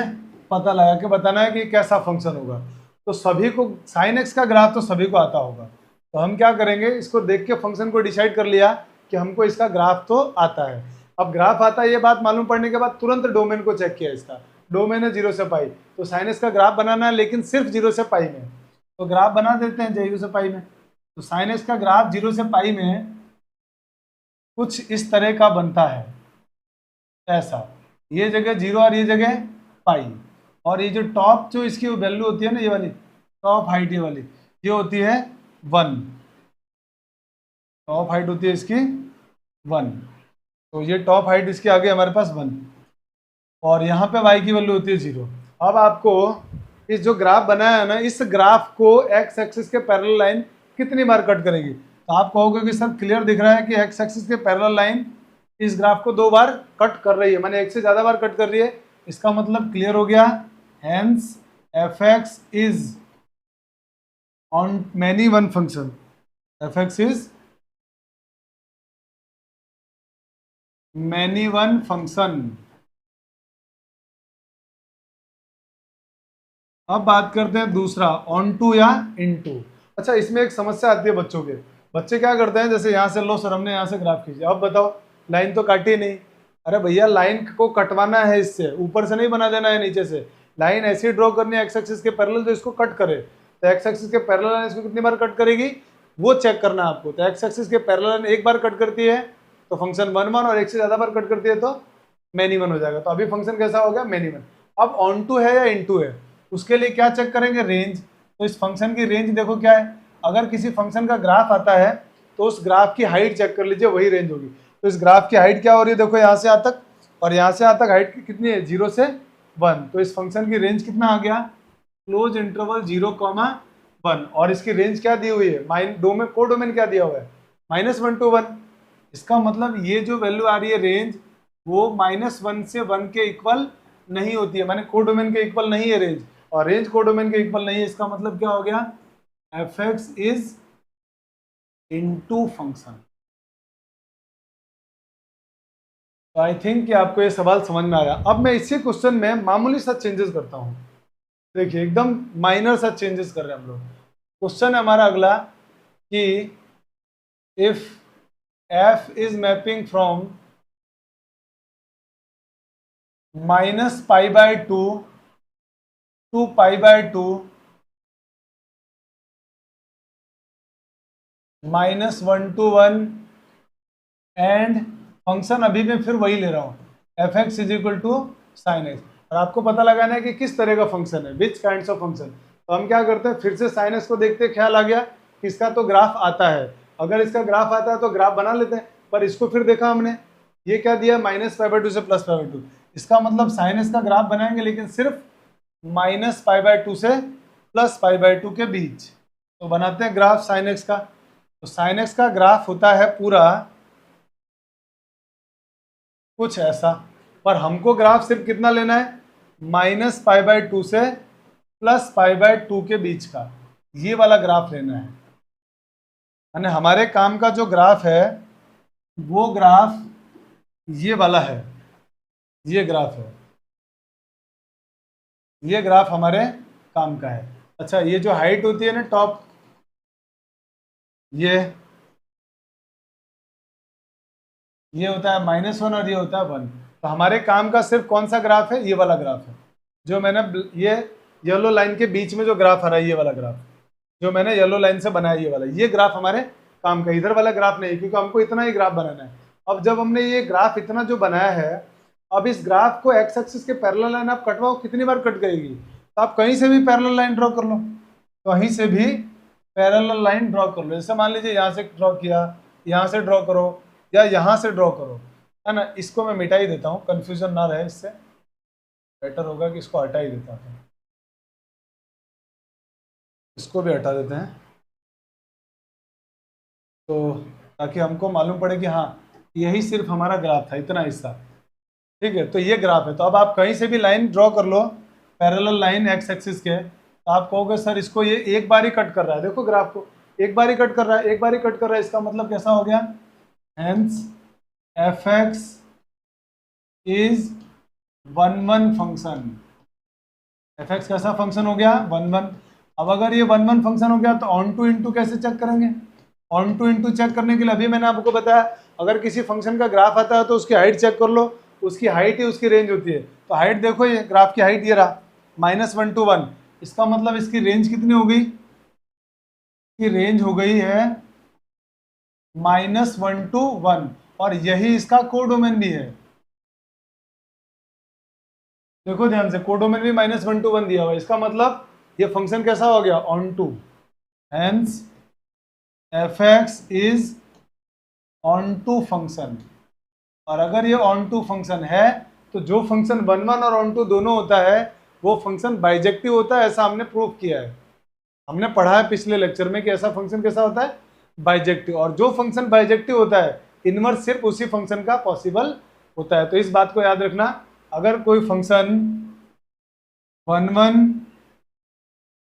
पता लगा के बताना है कि कैसा फंक्शन होगा। तो सभी को sin x का ग्राफ तो सभी को आता होगा, तो हम क्या करेंगे, इसको देख के फंक्शन को डिसाइड कर लिया कि हमको इसका ग्राफ तो आता है। अब ग्राफ आता है ये बात मालूम पड़ने के बाद तुरंत डोमेन को चेक किया, इसका डोमेन है 0 से पाई, तो sin x का ग्राफ बनाना है लेकिन सिर्फ 0 से पाई में, तो ग्राफ बना देते हैं 0 से पाई में। तो sin x का ग्राफ 0 से पाई में कुछ इस तरह का बनता है, ऐसा, ये जगह 0 और ये जगह पाई, और ये जो टॉप जो इसकी वैल्यू होती है ना, ये वाली टॉप हाइट, ये वाली ये होती है 1, टॉप हाइट होती है इसकी 1, तो ये टॉप हाइट इसकी आ गई हमारे पास 1, और यहाँ पे y की वैल्यू होती है 0। अब आपको इस जो ग्राफ बनाया है ना, इस ग्राफ को x एक्सिस के पैरेलल लाइन कितनी बार कट करेगी? तो आप कहोगे कि सर क्लियर दिख रहा है कि x एक्सिस के पैरेलल लाइन इस ग्राफ को 2 बार कट कर रही है, माने एक से ज्यादा बार कट कर रही है, इसका मतलब क्लियर हो गया, hence fx is on many one function, fx is many one function. अब बात करते हैं दूसरा, ऑन टू या इन टू। अच्छा, इसमें एक समस्या आती है बच्चों के, बच्चे क्या करते हैं, जैसे यहाँ से लो सर हमने यहाँ से ग्राफ खींचा, अब बताओ लाइन तो काटी नहीं। अरे भैया लाइन को कटवाना है, इससे ऊपर से नहीं बना देना है, नीचे से लाइन ऐसी ड्रॉ करनी है एक्स एक्सिस के पैरेलल जो इसको कट करे। तो एक्स एक्सिस के पैरेलल लाइन इसको कितनी बार कट करेगी वो चेक करना है आपको। तो एक्स एक्सिस के पैरेलल लाइन एक बार कट करती है तो फंक्शन 1 1, और एक से ज्यादा बार कट करती है तो मैनी 1 हो जाएगा। तो अभी फंक्शन कैसा हो गया? मैनी 1। अब ऑन टू है या इन टू है, उसके लिए क्या चेक करेंगे? रेंज। तो इस फंक्शन की रेंज देखो क्या है, अगर किसी फंक्शन का ग्राफ आता है तो उस ग्राफ की हाइट चेक कर लीजिए, वही रेंज होगी। तो इस ग्राफ की हाइट क्या हो रही है, देखो यहाँ से यहाँ तक, और यहाँ से यहाँ तक हाइट कितनी है? 0 से 1। तो इस फंक्शन की रेंज कितना आ गया? क्लोज इंटरवल 0,1, और इसकी रेंज क्या दी हुई है? डोमेन कोडोमेन क्या दिया हुआ है? -1 to 1। इसका मतलब ये जो वैल्यू आ रही है रेंज, वो -1 से 1 के इक्वल नहीं होती है, माने कोडोमेन के इक्वल नहीं है रेंज, और रेंज कोडोमेन के इक्वल नहीं है। इसका मतलब क्या हो गया? fx is into function. तो आई थिंक कि आपको ये सवाल समझ में आया। अब मैं इसी क्वेश्चन में मामूली सा चेंजेस करता हूँ, देखिए एकदम माइनर सा चेंजेस कर रहे हैं हम लोग। क्वेश्चन है हमारा अगला कि if f is mapping from -π/2 to π/2 -1 to 1 and function अभी मैं फिर वही ले रहा हूँ, fx is equal to sine x. और आपको पता लगाना है कि किस तरह का फंक्शन है, विच काइंड्स ऑफ फंक्शन। तो हम क्या करते हैं, फिर से साइन एक्स को देखते ख्याल आ गया कि इसका तो ग्राफ आता है, अगर इसका ग्राफ आता है तो ग्राफ बना लेते हैं। पर इसको फिर देखा हमने, ये क्या दिया? -π/2 से +π/2। इसका मतलब साइन एक्स का ग्राफ बनाएंगे लेकिन सिर्फ -π/2 से +π/2 के बीच। तो बनाते हैं ग्राफ साइन एक्स का। तो साइन एक्स का ग्राफ होता है पूरा कुछ ऐसा, पर हमको ग्राफ सिर्फ कितना लेना है? -π/2 से प्लस π/2 के बीच का, ये वाला ग्राफ लेना है। यानी हमारे काम का जो ग्राफ है वो ग्राफ ये वाला है, ये ग्राफ है, ये ग्राफ हमारे काम का है। अच्छा, ये जो हाइट होती है ना टॉप, ये होता है -1 और ये होता है 1। तो हमारे काम का सिर्फ कौन सा ग्राफ है? ये वाला ग्राफ है, जो मैंने ये येलो लाइन के बीच में जो ग्राफ आ रहा है, ये वाला ग्राफ जो मैंने येलो लाइन से बनाया, ये वाला, ये ग्राफ हमारे काम का। इधर वाला ग्राफ नहीं, क्योंकि हमको इतना ही ग्राफ बनाना है। अब जब हमने ये ग्राफ इतना जो बनाया है, अब इस ग्राफ को एक्स एक्सिस के पैरेलल लाइन आप कटवाओ, कितनी बार कट करेगी? तो आप कहीं से भी पैरेलल लाइन ड्रॉ कर लो, कहीं से भी पैरेलल लाइन ड्रॉ कर लो। जैसे मान लीजिए यहाँ से ड्रॉ किया, यहाँ से ड्रॉ करो, या यहाँ से ड्रॉ करो, है ना। इसको मैं मिटा ही देता हूँ, कंफ्यूजन ना रहे, इससे बेटर होगा कि इसको हटा ही देता हूँ। इसको भी हटा देते हैं, तो ताकि हमको मालूम पड़े कि हाँ यही सिर्फ हमारा ग्राफ था, इतना हिस्सा। ठीक है, तो ये ग्राफ है। तो अब आप कहीं से भी लाइन ड्रॉ कर लो, पैरेलल लाइन एक्स एक्सिस के, तो आप कहोगे सर इसको ये एक बार ही कट कर रहा है। देखो ग्राफ को एक बार ही कट कर रहा है, एक बार ही कट कर रहा है, इसका मतलब कैसा हो गया? Hence fx is 1 function. fx कैसा फंक्शन हो गया? 1। अब अगर ये 1 फंक्शन हो गया तो ऑन टू इंटू कैसे चेक करेंगे? ऑन टू इंटू चेक करने के लिए अभी मैंने आपको बताया, अगर किसी फंक्शन का ग्राफ आता है तो उसकी हाइट चेक कर लो, उसकी हाइट ही उसकी रेंज होती है। तो हाइट देखो, ये ग्राफ की हाइट ये रहा, -1 to 1। इसका मतलब इसकी रेंज कितनी हो गई? इसकी रेंज हो गई है -1 to 1, और यही इसका कोडोमेन भी है। देखो ध्यान से, कोडोमेन भी -1 to 1 दिया हुआ है। इसका मतलब ये फंक्शन कैसा हो गया? Onto. Hence fx is onto function. और अगर ये ऑन टू फंक्शन है तो जो फंक्शन 1 और ऑन टू दोनों होता है वो फंक्शन बाइजेक्टिव होता है, ऐसा हमने प्रूव किया है। हमने पढ़ा है पिछले लेक्चर में कि ऐसा फंक्शन कैसा होता है? बाइजेक्टिव। और जो फंक्शन बाइजेक्टिव होता है, इनवर्स सिर्फ उसी फंक्शन का पॉसिबल होता है। तो इस बात को याद रखना, अगर कोई फंक्शन 1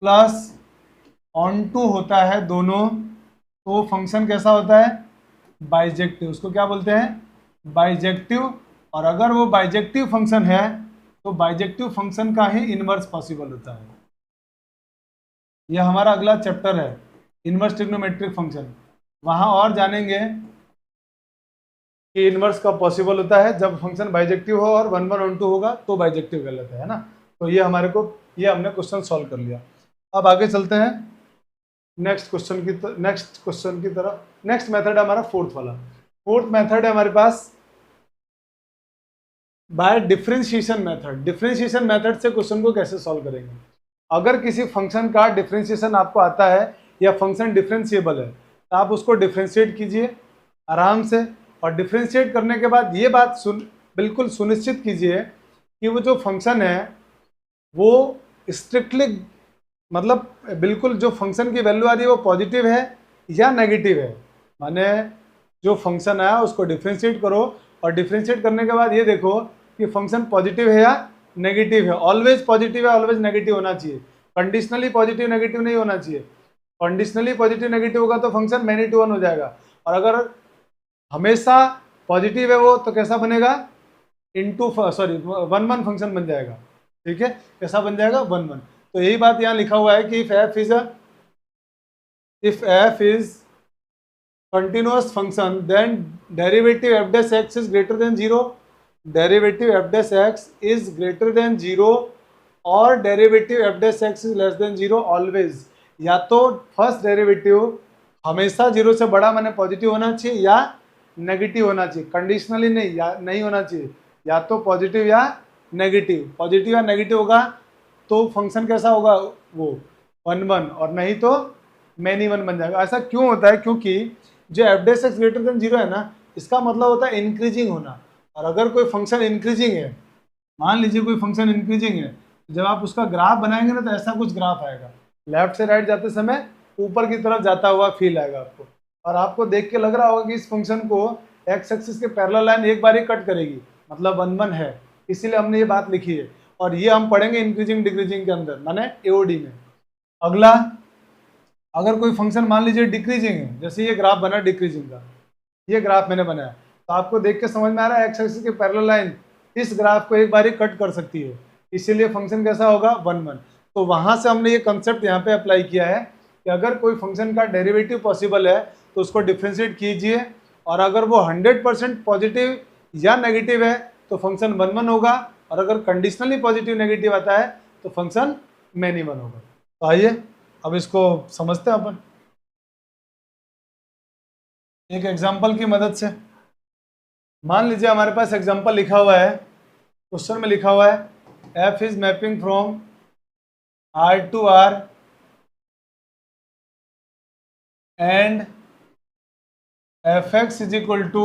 प्लस ऑन टू होता है दोनों, तो फंक्शन कैसा होता है? बाइजेक्टिव। उसको क्या बोलते हैं? बाइजेक्टिव। और अगर वो बाइजेक्टिव फंक्शन है तो बाइजेक्टिव फंक्शन का ही इनवर्स पॉसिबल होता है। यह हमारा अगला चैप्टर है, इनवर्स ट्रिग्नोमेट्रिक फंक्शन। वहां और जानेंगे कि इनवर्स कब पॉसिबल होता है, जब फंक्शन बाइजेक्टिव हो और 1 1 2 होगा तो बाइजेक्टिव कहलाता है ना। तो ये हमारे को, ये हमने क्वेश्चन सॉल्व कर लिया। अब आगे चलते हैं नेक्स्ट क्वेश्चन की तरफ। नेक्स्ट मेथड है हमारा फोर्थ वाला। फोर्थ मेथड है हमारे पास by differentiation method. Differentiation method से क्वेश्चन को कैसे सॉल्व करेंगे? अगर किसी फंक्शन का डिफरेंशिएशन आपको आता है या फंक्शन डिफरेंशिएबल है तो आप उसको डिफरेंशिएट कीजिए आराम से, और डिफरेंशिएट करने के बाद ये बात बिल्कुल सुनिश्चित कीजिए कि वो जो फंक्शन है वो स्ट्रिक्टली, मतलब बिल्कुल जो फंक्शन की वैल्यू आ रही है वो पॉजिटिव है या नेगेटिव है। माने जो फंक्शन आया उसको डिफरेंशिएट करो, और डिफरेंशिएट करने के बाद ये देखो कि फंक्शन पॉजिटिव है या नेगेटिव है। ऑलवेज पॉजिटिव है, ऑलवेज नेगेटिव होना चाहिए। कंडीशनली पॉजिटिव नेगेटिव नहीं होना चाहिए। कंडीशनली पॉजिटिव नेगेटिव होगा तो फंक्शन मैनी टू वन हो जाएगा, और अगर हमेशा पॉजिटिव है वो तो कैसा बनेगा? इनटू 1 फंक्शन बन जाएगा। ठीक है, कैसा बन जाएगा? 1 1। तो यही बात यहाँ लिखा हुआ है कि if f is continuous function then derivative f dash x is greater than 0, derivative f dash x is greater than 0 और derivative f dash x is less than 0 always। या तो फर्स्ट डेरिवेटिव हमेशा 0 से बड़ा माने पॉजिटिव होना चाहिए या नेगेटिव होना चाहिए, कंडीशनली नहीं, या नहीं होना चाहिए। या तो पॉजिटिव या नेगेटिव, पॉजिटिव या नेगेटिव होगा तो फंक्शन कैसा होगा? वो 1 1, और नहीं तो मैनी 1 बन जाएगा। ऐसा क्यों होता है? क्योंकि जो F dash x greater than 0 है ना, इसका मतलब होता है इंक्रीजिंग होना। और अगर कोई फंक्शन इंक्रीजिंग है, मान लीजिए कोई फंक्शन इंक्रीजिंग है, जब आप उसका ग्राफ बनाएंगे ना तो ऐसा कुछ ग्राफ आएगा, लेफ्ट से राइट जाते समय ऊपर की तरफ जाता हुआ फील आएगा आपको, और आपको देख के लग रहा होगा कि इस फंक्शन को एक्स एक्सिस के पैरेलल लाइन एक बार ही कट करेगी, मतलब 1 1 है, इसीलिए हमने ये बात लिखी है। और ये हम पढ़ेंगे इंक्रीजिंग डिक्रीजिंग के अंदर, माने एओडी में। अगला, अगर कोई फंक्शन मान लीजिए डिक्रीजिंग है, जैसे ये ग्राफ बना डिक्रीजिंग का, ये ग्राफ मैंने बनाया, तो आपको देख के समझ में आ रहा है एक्स एक्सिस की पैरेलल लाइन इस ग्राफ को एक बार ही कट कर सकती है, इसीलिए फंक्शन कैसा होगा 1 1। तो वहां से हमने ये कंसेप्ट यहाँ पे अप्लाई किया है कि अगर कोई फंक्शन का डेरिवेटिव पॉसिबल है तो उसको डिफ्रेंशिएट कीजिए, और अगर वो 100% पॉजिटिव या नेगेटिव है तो फंक्शन 1 1 होगा, और अगर कंडीशनली पॉजिटिव नेगेटिव आता है तो फंक्शन मैनी 1 होगा। तो आइए अब इसको समझते हैं अपन एक एग्जाम्पल की मदद से। मान लीजिए हमारे पास एग्जाम्पल लिखा हुआ है, क्वेश्चन में लिखा हुआ है f is mapping from R to R and f x is equal to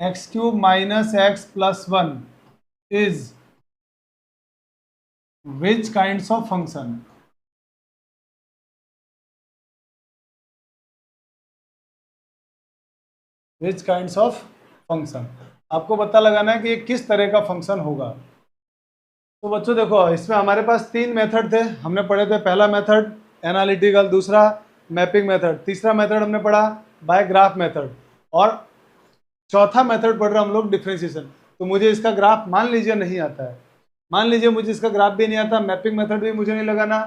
x cube minus x plus 1 is which kinds of function. Which kinds of function, आपको पता लगाना है कि ये किस तरह का फंक्शन होगा। तो बच्चों देखो, इसमें हमारे पास 3 मेथड थे, हमने पढ़े थे। पहला मेथड एनालिटिकल, दूसरा मैपिंग मेथड, तीसरा मेथड हमने पढ़ा बाय ग्राफ मेथड, और चौथा मेथड पढ़ रहे हम लोग डिफरेंशिएशन। तो मुझे इसका ग्राफ मान लीजिए नहीं आता है, मान लीजिए मुझे इसका ग्राफ भी नहीं आता, मैपिंग मेथड भी मुझे नहीं लगाना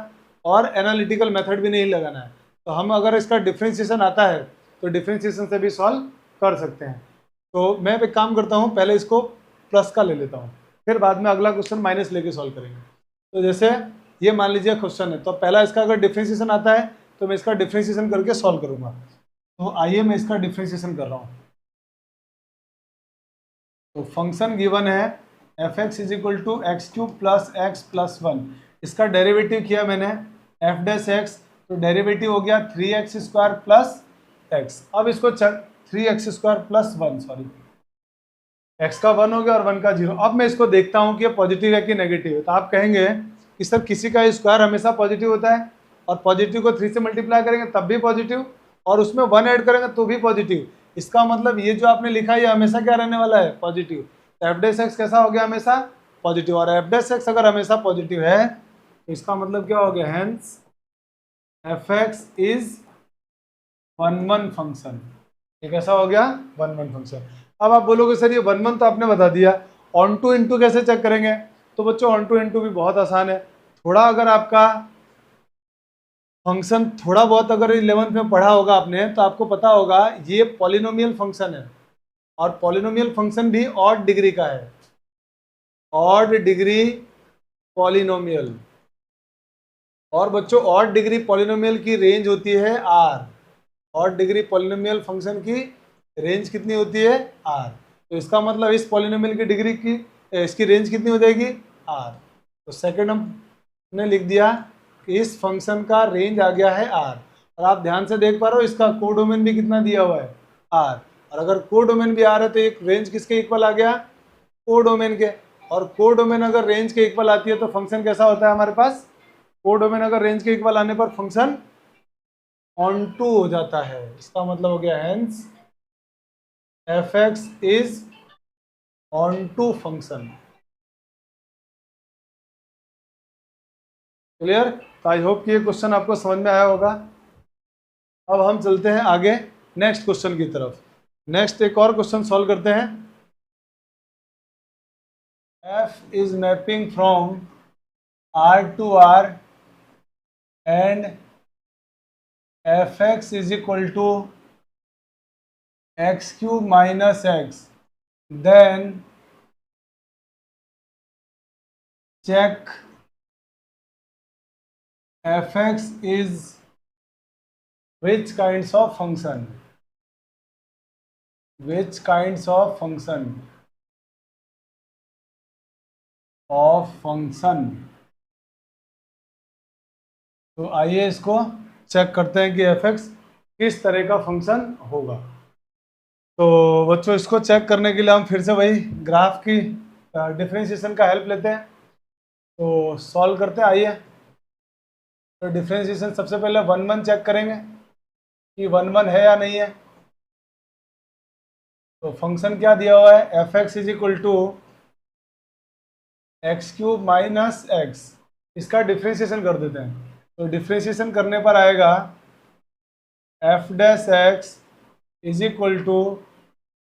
और एनालिटिकल मेथड भी नहीं लगाना है, तो हम अगर इसका डिफरेंशिएशन आता है तो डिफरेंशिएशन से भी सॉल्व कर सकते हैं। तो मैं एक काम करता हूँ, पहले इसको प्लस का ले लेता हूँ, फिर बाद में अगला क्वेश्चन माइनस लेके सॉल्व करेंगे। तो जैसे ये मान लीजिए क्वेश्चन है, तो पहला इसका अगर डिफरेंशिएशन आता है तो मैं इसका डिफरेंशिएशन करके सॉल्व करूँगा। तो आइए मैं इसका डिफरेंशिएशन कर रहा हूँ। तो फंक्शन गिवन है f x is equal to x cube plus x plus 1, इसका डेरिवेटिव किया मैंने एफ डैश एक्स, तो डेरिवेटिव हो गया 3x स्क्वायर प्लस एक्स। अब इसको 3x square plus 1, sorry x का 1 हो गया और 1 का 0। अब मैं इसको देखता हूँ कि ये पॉजिटिव है कि नेगेटिव है। तो आप कहेंगे कि सर किसी का स्क्वायर हमेशा पॉजिटिव होता है, और पॉजिटिव को 3 से मल्टीप्लाई करेंगे तब भी पॉजिटिव, और उसमें 1 ऐड करेंगे तो भी पॉजिटिव। इसका मतलब ये जो आपने लिखा है ये हमेशा क्या रहने वाला है, पॉजिटिव। तो एफ डैश एक्स कैसा हो गया, हमेशा पॉजिटिव, और एफ डैश एक्स अगर हमेशा पॉजिटिव है तो इसका मतलब क्या हो गया, hence f x is 1 1 function. ये कैसा हो गया, 1 1 फंक्शन। अब आप बोलोगे सर ये 1 1 तो आपने बता दिया, ऑन टू इंटू कैसे चेक करेंगे। तो बच्चों ऑन टू इंटू भी बहुत आसान है। थोड़ा अगर आपका फंक्शन थोड़ा बहुत अगर 11th में पढ़ा होगा आपने, तो आपको पता होगा ये पॉलिनोमियल फंक्शन है, और पॉलिनोमियल फंक्शन भी ऑड डिग्री का है, ऑड डिग्री पॉलिनोमियल। और बच्चों ऑड डिग्री पॉलिनोमियल की रेंज होती है R, odd degree polynomial function की रेंज कितनी होती है, आर। तो इसका मतलब इस पॉलिनोमियल की डिग्री की इसकी रेंज कितनी हो जाएगी, आर। तो सेकंड हमने लिख दिया कि इस फंक्शन का रेंज आ गया है आर, और आप ध्यान से देख पा रहे हो इसका कोडोमेन भी कितना दिया हुआ है, आर। और अगर कोडोमेन भी आर है तो एक रेंज किसके इक्वल आ गया, कोडोमेन के। और कोडोमेन अगर रेंज के इक्वल आती है तो फंक्शन कैसा होता है हमारे पास, कोडोमेन अगर रेंज के इक्वल आने पर फंक्शन ऑन टू हो जाता है। इसका मतलब हो गया hence f x is onto function. Clear. तो आई होप कि ये क्वेश्चन आपको समझ में आया होगा। अब हम चलते हैं आगे नेक्स्ट क्वेश्चन की तरफ। नेक्स्ट एक और क्वेश्चन सॉल्व करते हैं। F is mapping from R to R and f x is equal to x cube minus x, then check fx is which kinds of function, which kinds of function of function। तो आइए इसको check करते हैं कि fx किस तरह का function होगा। तो बच्चों इसको चेक करने के लिए हम फिर से वही ग्राफ की डिफरेंशिएशन का हेल्प लेते हैं। तो सॉल्व करते हैं, आइए। तो डिफरेंशिएशन सबसे पहले 1 1 चेक करेंगे कि 1 1 है या नहीं है। तो फंक्शन क्या दिया हुआ है, f x is equal to x cube minus x, इसका डिफ्रेंशिएशन कर देते हैं। तो डिफ्रेंशिएशन करने पर आएगा f dash x is equal to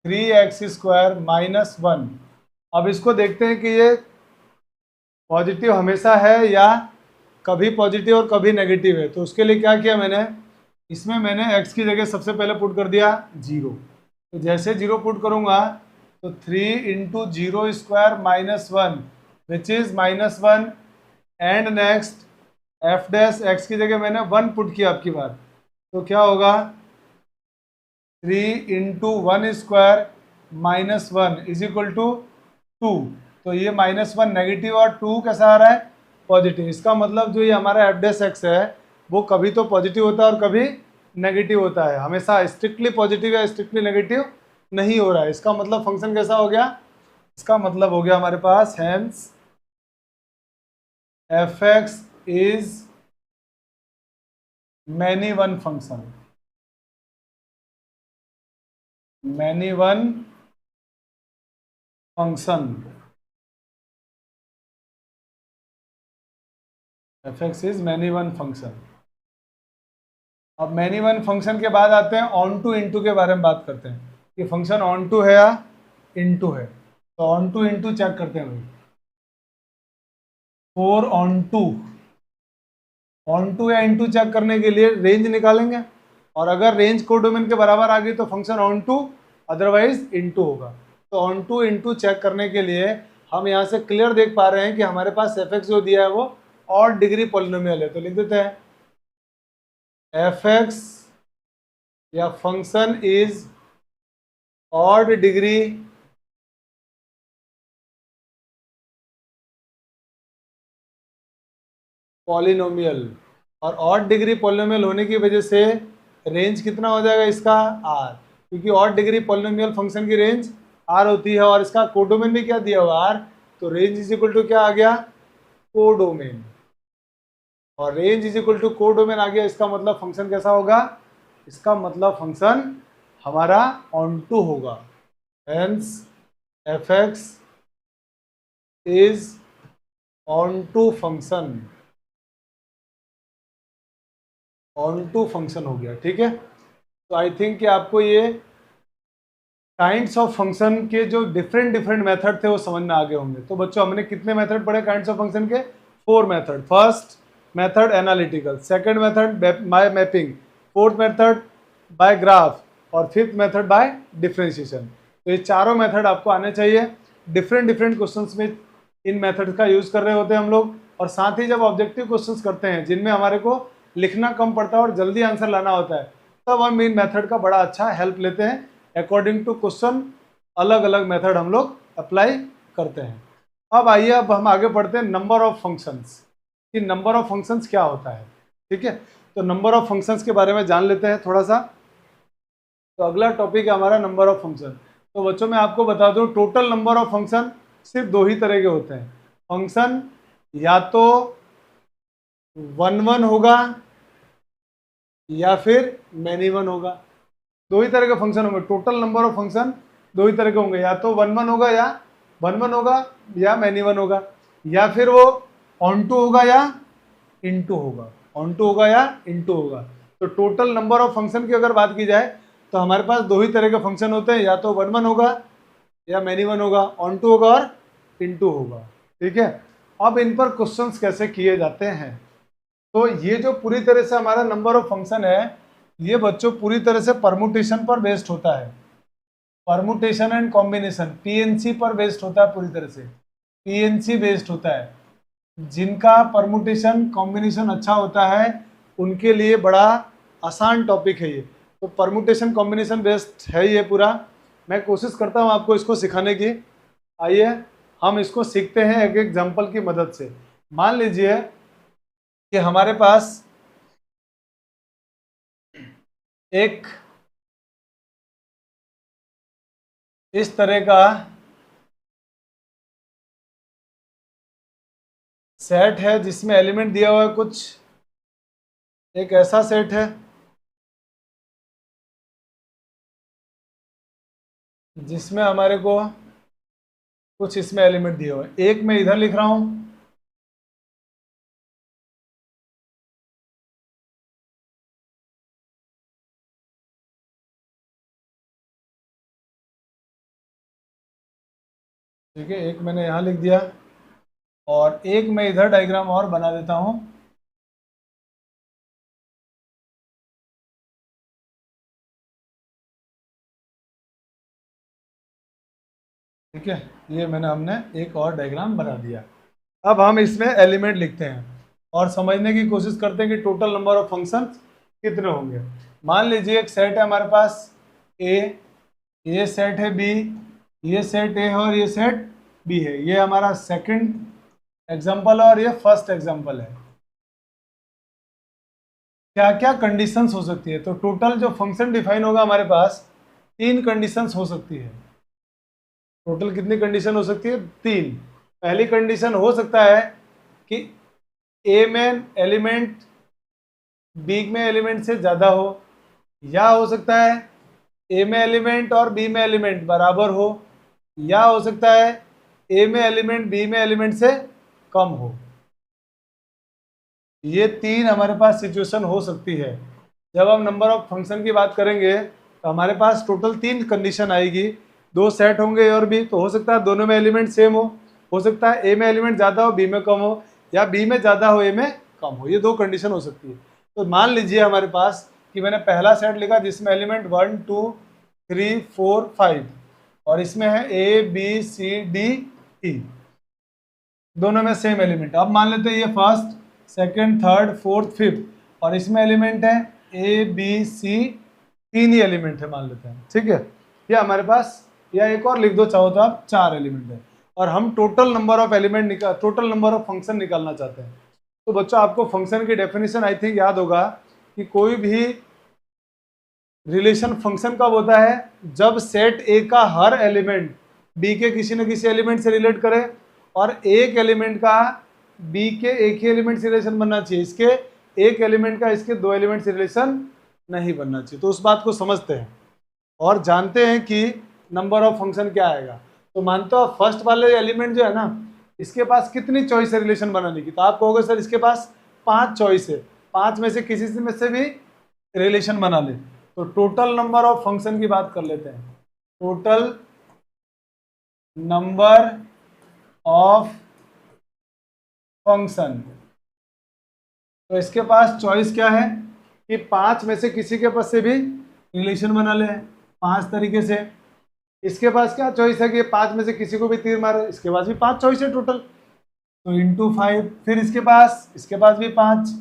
3x² minus 1। अब इसको देखते हैं कि ये पॉजिटिव हमेशा है या कभी पॉजिटिव और कभी नेगेटिव है। तो उसके लिए क्या किया मैंने, इसमें मैंने x की जगह सबसे पहले पुट कर दिया 0। तो जैसे 0 पुट करूंगा तो 3 into 0² minus 1 which is -1। And next F dash x की जगह मैंने 1 पुट किया आपकी बार, तो क्या होगा 3 into 1² minus 1 is equal to 2। तो ये -1 नेगेटिव और 2 कैसा आ रहा है, पॉजिटिव। इसका मतलब जो ये हमारा एफ डैश एक्स है वो कभी तो पॉजिटिव होता है और कभी नेगेटिव होता है, हमेशा स्ट्रिक्टली पॉजिटिव या स्ट्रिक्टली नेगेटिव नहीं हो रहा है। इसका मतलब फंक्शन कैसा हो गया, इसका मतलब हो गया हमारे पास hence f x is many one function, many one function, f x is many one function. अब मैनी वन फंक्शन के बाद आते हैं ऑन टू इनटू के बारे में बात करते हैं कि फंक्शन ऑन टू है या इनटू है। तो ऑन टू इनटू चेक करते हैं भाई। 4 ऑन टू या इनटू चेक करने के लिए रेंज निकालेंगे, और अगर रेंज कोडोमेन के बराबर आ गई तो function onto, otherwise into होगा। तो ऑन टू इनटू चेक करने के लिए हम यहाँ से क्लियर देख पा रहे हैं कि हमारे पास एफ एक्स जो दिया है वो ऑड डिग्री पॉलिनोमियल है। तो लिख देते हैं एफ एक्स या function is odd degree polynomial. और ऑड डिग्री पॉलिनोमियल होने की वजह से रेंज कितना हो जाएगा इसका, आर, क्योंकि ऑड डिग्री पॉलिनोमियल फंक्शन की रेंज आर होती है और इसका कोडोमेन भी क्या दिया हुआ आर। तो रेंज इज इक्वल टू क्या आ गया, कोडोमेन। और range is equal to codomain आ गया, इसका मतलब फंक्शन कैसा होगा, इसका मतलब फंक्शन हमारा ऑन टू होगा। Hence f x is onto function, onto function हो गया। ठीक है, तो आई थिंक कि आपको ये काइंड्स ऑफ फंक्शन के जो डिफरेंट डिफरेंट मेथड थे वो समझ में आ गए होंगे। तो बच्चों हमने कितने मेथड पढ़े काइंड्स ऑफ फंक्शन के, 4 method. First method analytical, second method by mapping, fourth method by graph, और फिफ्थ मेथड बाय डिफरेंशिएशन। तो ये चारों मेथड आपको आने चाहिए। डिफरेंट डिफरेंट क्वेश्चंस में इन मेथड का यूज कर रहे होते हैं हम लोग। और साथ ही जब ऑब्जेक्टिव क्वेश्चंस करते हैं जिनमें हमारे को लिखना कम पड़ता है और जल्दी आंसर लाना होता है, तब हम इन मेथड का बड़ा अच्छा हेल्प लेते हैं। अकॉर्डिंग टू क्वेश्चन अलग अलग मेथड हम लोग अप्लाई करते हैं। अब आइए, अब हम आगे बढ़ते हैं नंबर ऑफ फंक्शंस, कि नंबर ऑफ फंक्शंस क्या होता है। ठीक है, तो नंबर ऑफ फंक्शंस के बारे में जान लेते हैं थोड़ा सा। तो अगला टॉपिक है हमारा नंबर ऑफ फंक्शन। तो बच्चों मैं आपको बता दूं, टोटल नंबर ऑफ फंक्शन सिर्फ 2 ही तरह के होते हैं। फंक्शन या तो 1 1 होगा या फिर मैनी वन होगा। 2 ही तरह के फंक्शन होंगे। टोटल नंबर ऑफ फंक्शन 2 ही तरह के होंगे, या तो 1 1 होगा या 1 1 होगा या मैनी वन होगा, या फिर वो ऑन टू होगा या इनटू होगा, ऑन टू होगा या इनटू होगा। तो टोटल नंबर ऑफ फंक्शन की अगर बात की जाए तो हमारे पास 2 ही तरह के फंक्शन होते हैं, या तो 1 1 होगा या मैनी वन होगा, ऑन टू होगा और इनटू होगा। ठीक है, अब इन पर क्वेश्चंस कैसे किए जाते हैं। तो ये जो पूरी तरह से हमारा नंबर ऑफ फंक्शन है, ये बच्चों पूरी तरह से परमुटेशन पर बेस्ड होता है। परमुटेशन एंड कॉम्बिनेशन, पीएनसी पर बेस्ड होता है, पूरी तरह से पीएनसी बेस्ड होता है। जिनका परमुटेशन कॉम्बिनेशन अच्छा होता है उनके लिए बड़ा आसान टॉपिक है ये। तो परमुटेशन कॉम्बिनेशन बेस्ड है ये पूरा। मैं कोशिश करता हूँ आपको इसको सिखाने की। आइए हम इसको सीखते हैं एक एग्जाम्पल की मदद से। मान लीजिए कि हमारे पास एक इस तरह का सेट है जिसमें एलिमेंट दिया हुआ है कुछ, एक ऐसा सेट है जिसमें हमारे को कुछ इसमें एलिमेंट दिए हुए हैं, एक मैं इधर लिख रहा हूं, ठीक है, एक मैंने यहाँ लिख दिया और एक मैं इधर डायग्राम और बना देता हूँ। ठीक है, ये हमने एक और डायग्राम बना दिया। अब हम इसमें एलिमेंट लिखते हैं और समझने की कोशिश करते हैं कि टोटल नंबर ऑफ फंक्शन कितने होंगे। मान लीजिए एक सेट है हमारे पास ए, ये सेट है बी, ये सेट ए है और ये सेट बी है। ये हमारा सेकंड एग्जांपल और ये फर्स्ट एग्जांपल है। क्या क्या कंडीशंस हो सकती है, तो टोटल जो फंक्शन डिफाइन होगा हमारे पास 3 कंडीशंस हो सकती है। टोटल कितनी कंडीशन हो सकती है? 3। पहली कंडीशन हो सकता है कि ए में एलिमेंट बी में एलिमेंट से ज़्यादा हो, या हो सकता है ए में एलिमेंट और बी में एलिमेंट बराबर हो, या हो सकता है ए में एलिमेंट बी में एलिमेंट से कम हो। ये 3 हमारे पास सिचुएशन हो सकती है। जब हम नंबर ऑफ फंक्शन की बात करेंगे तो हमारे पास टोटल 3 कंडीशन आएगी। 2 सेट होंगे ए और बी, तो हो सकता है दोनों में एलिमेंट सेम हो सकता है ए में एलिमेंट ज़्यादा हो बी में कम हो, या बी में ज़्यादा हो ए में कम हो। ये 2 कंडीशन हो सकती है। तो मान लीजिए हमारे पास कि मैंने पहला सेट लिखा जिसमें एलिमेंट 1 2 3 4 5 और इसमें है A B C D E, दोनों में सेम एलिमेंट। अब मान लेते हैं ये first second third fourth fifth और इसमें एलिमेंट है A B C, 3 he element है मान लेते हैं। ठीक है, ये हमारे पास, या एक और लिख दो चाहो तो आप, 4 एलिमेंट है और हम total number of element total number of function निकालना चाहते हैं। तो बच्चों आपको फंक्शन की डेफिनेशन आई थिंक याद होगा कि कोई भी रिलेशन फंक्शन कब होता है? जब सेट ए का हर एलिमेंट बी के किसी न किसी एलिमेंट से रिलेट करे और एक एलिमेंट का बी के एक ही एलिमेंट से रिलेशन बनना चाहिए, इसके एक एलिमेंट का इसके 2 एलिमेंट से रिलेशन नहीं बनना चाहिए। तो उस बात को समझते हैं और जानते हैं कि नंबर ऑफ फंक्शन क्या आएगा। तो मानते हो फर्स्ट वाले एलिमेंट जो है ना, इसके पास कितनी चॉइस है रिलेशन बनाने की? तो आप कहोगे सर इसके पास 5 चॉइस है, 5 में से किसी में से भी रिलेशन बना ले। तो टोटल नंबर ऑफ फंक्शन की बात कर लेते हैं। टोटल नंबर ऑफ फंक्शन, तो इसके पास चॉइस क्या है कि 5 में से किसी के पास से भी रिलेशन बना ले 5 तरीके से। इसके पास क्या चॉइस है कि 5 में से किसी को भी तीर मारे, इसके पास भी 5 चॉइस है टोटल, तो इंटू 5। फिर इसके पास भी 5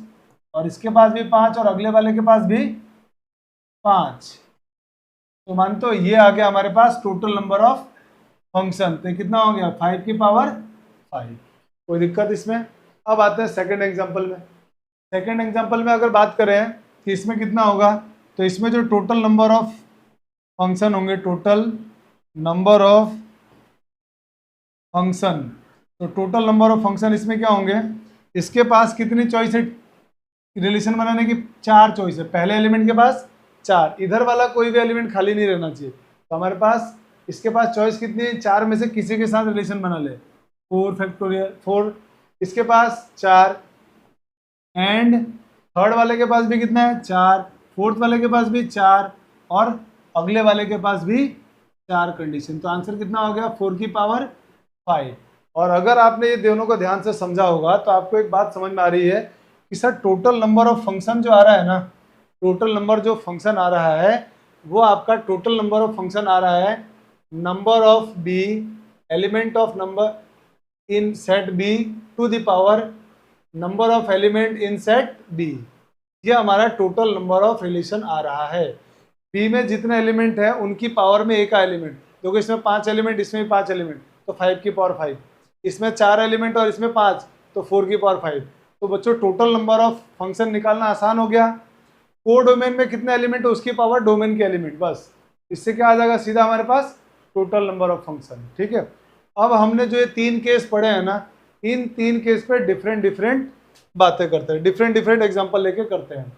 और इसके पास भी 5 और अगले वाले के पास भी 5। तो मानते हो ये आ गया हमारे पास टोटल नंबर ऑफ फंक्शन। तो कितना हो गया? 5 की पावर 5। कोई दिक्कत इसमें? अब आते हैं सेकंड एग्जांपल में। सेकंड एग्जांपल में अगर बात करें कि इसमें कितना होगा, तो इसमें जो टोटल नंबर ऑफ फंक्शन होंगे, टोटल नंबर ऑफ फंक्शन, तो टोटल नंबर ऑफ फंक्शन इसमें क्या होंगे? इसके पास कितनी चॉइस है रिलेशन बनाने की? 4 चॉइस है। पहले एलिमेंट के पास 4, इधर वाला कोई भी एलिमेंट खाली नहीं रहना चाहिए। तो हमारे पास इसके पास चॉइस कितनी है? 4 में से किसी के साथ रिलेशन बना ले, 4 फैक्टोरियल 4। इसके पास 4 एंड थर्ड वाले के पास भी कितना है? 4, फोर्थ वाले के पास भी 4 और अगले वाले के पास भी 4 कंडीशन। तो आंसर कितना हो गया? 4 की पावर 5। और अगर आपने ये दोनों को ध्यान से समझा होगा तो आपको एक बात समझ में आ रही है कि sir total number of function जो आ रहा है ना, टोटल नंबर जो फंक्शन आ रहा है वो आपका टोटल नंबर ऑफ फंक्शन आ रहा है number of B element of number in set B to the power number of element in set B. ये हमारा टोटल नंबर ऑफ रिलेशन आ रहा है। बी में जितने एलिमेंट है उनकी पावर में एक एलिमेंट, क्योंकि इसमें 5 एलिमेंट, इसमें भी 5 एलिमेंट, तो 5 की पावर 5। इसमें 4 एलिमेंट और इसमें 5, तो 4 की पावर 5। तो बच्चों टोटल नंबर ऑफ फंक्शन निकालना आसान हो गया। को डोमेन में कितने एलिमेंट है उसकी पावर डोमेन के एलिमेंट, बस इससे क्या आ जाएगा सीधा हमारे पास टोटल नंबर ऑफ फंक्शन। ठीक है, अब हमने जो ये 3 केस पढ़े हैं ना, इन 3 केस पे डिफरेंट बातें करते हैं, डिफरेंट एग्जाम्पल लेके करते हैं।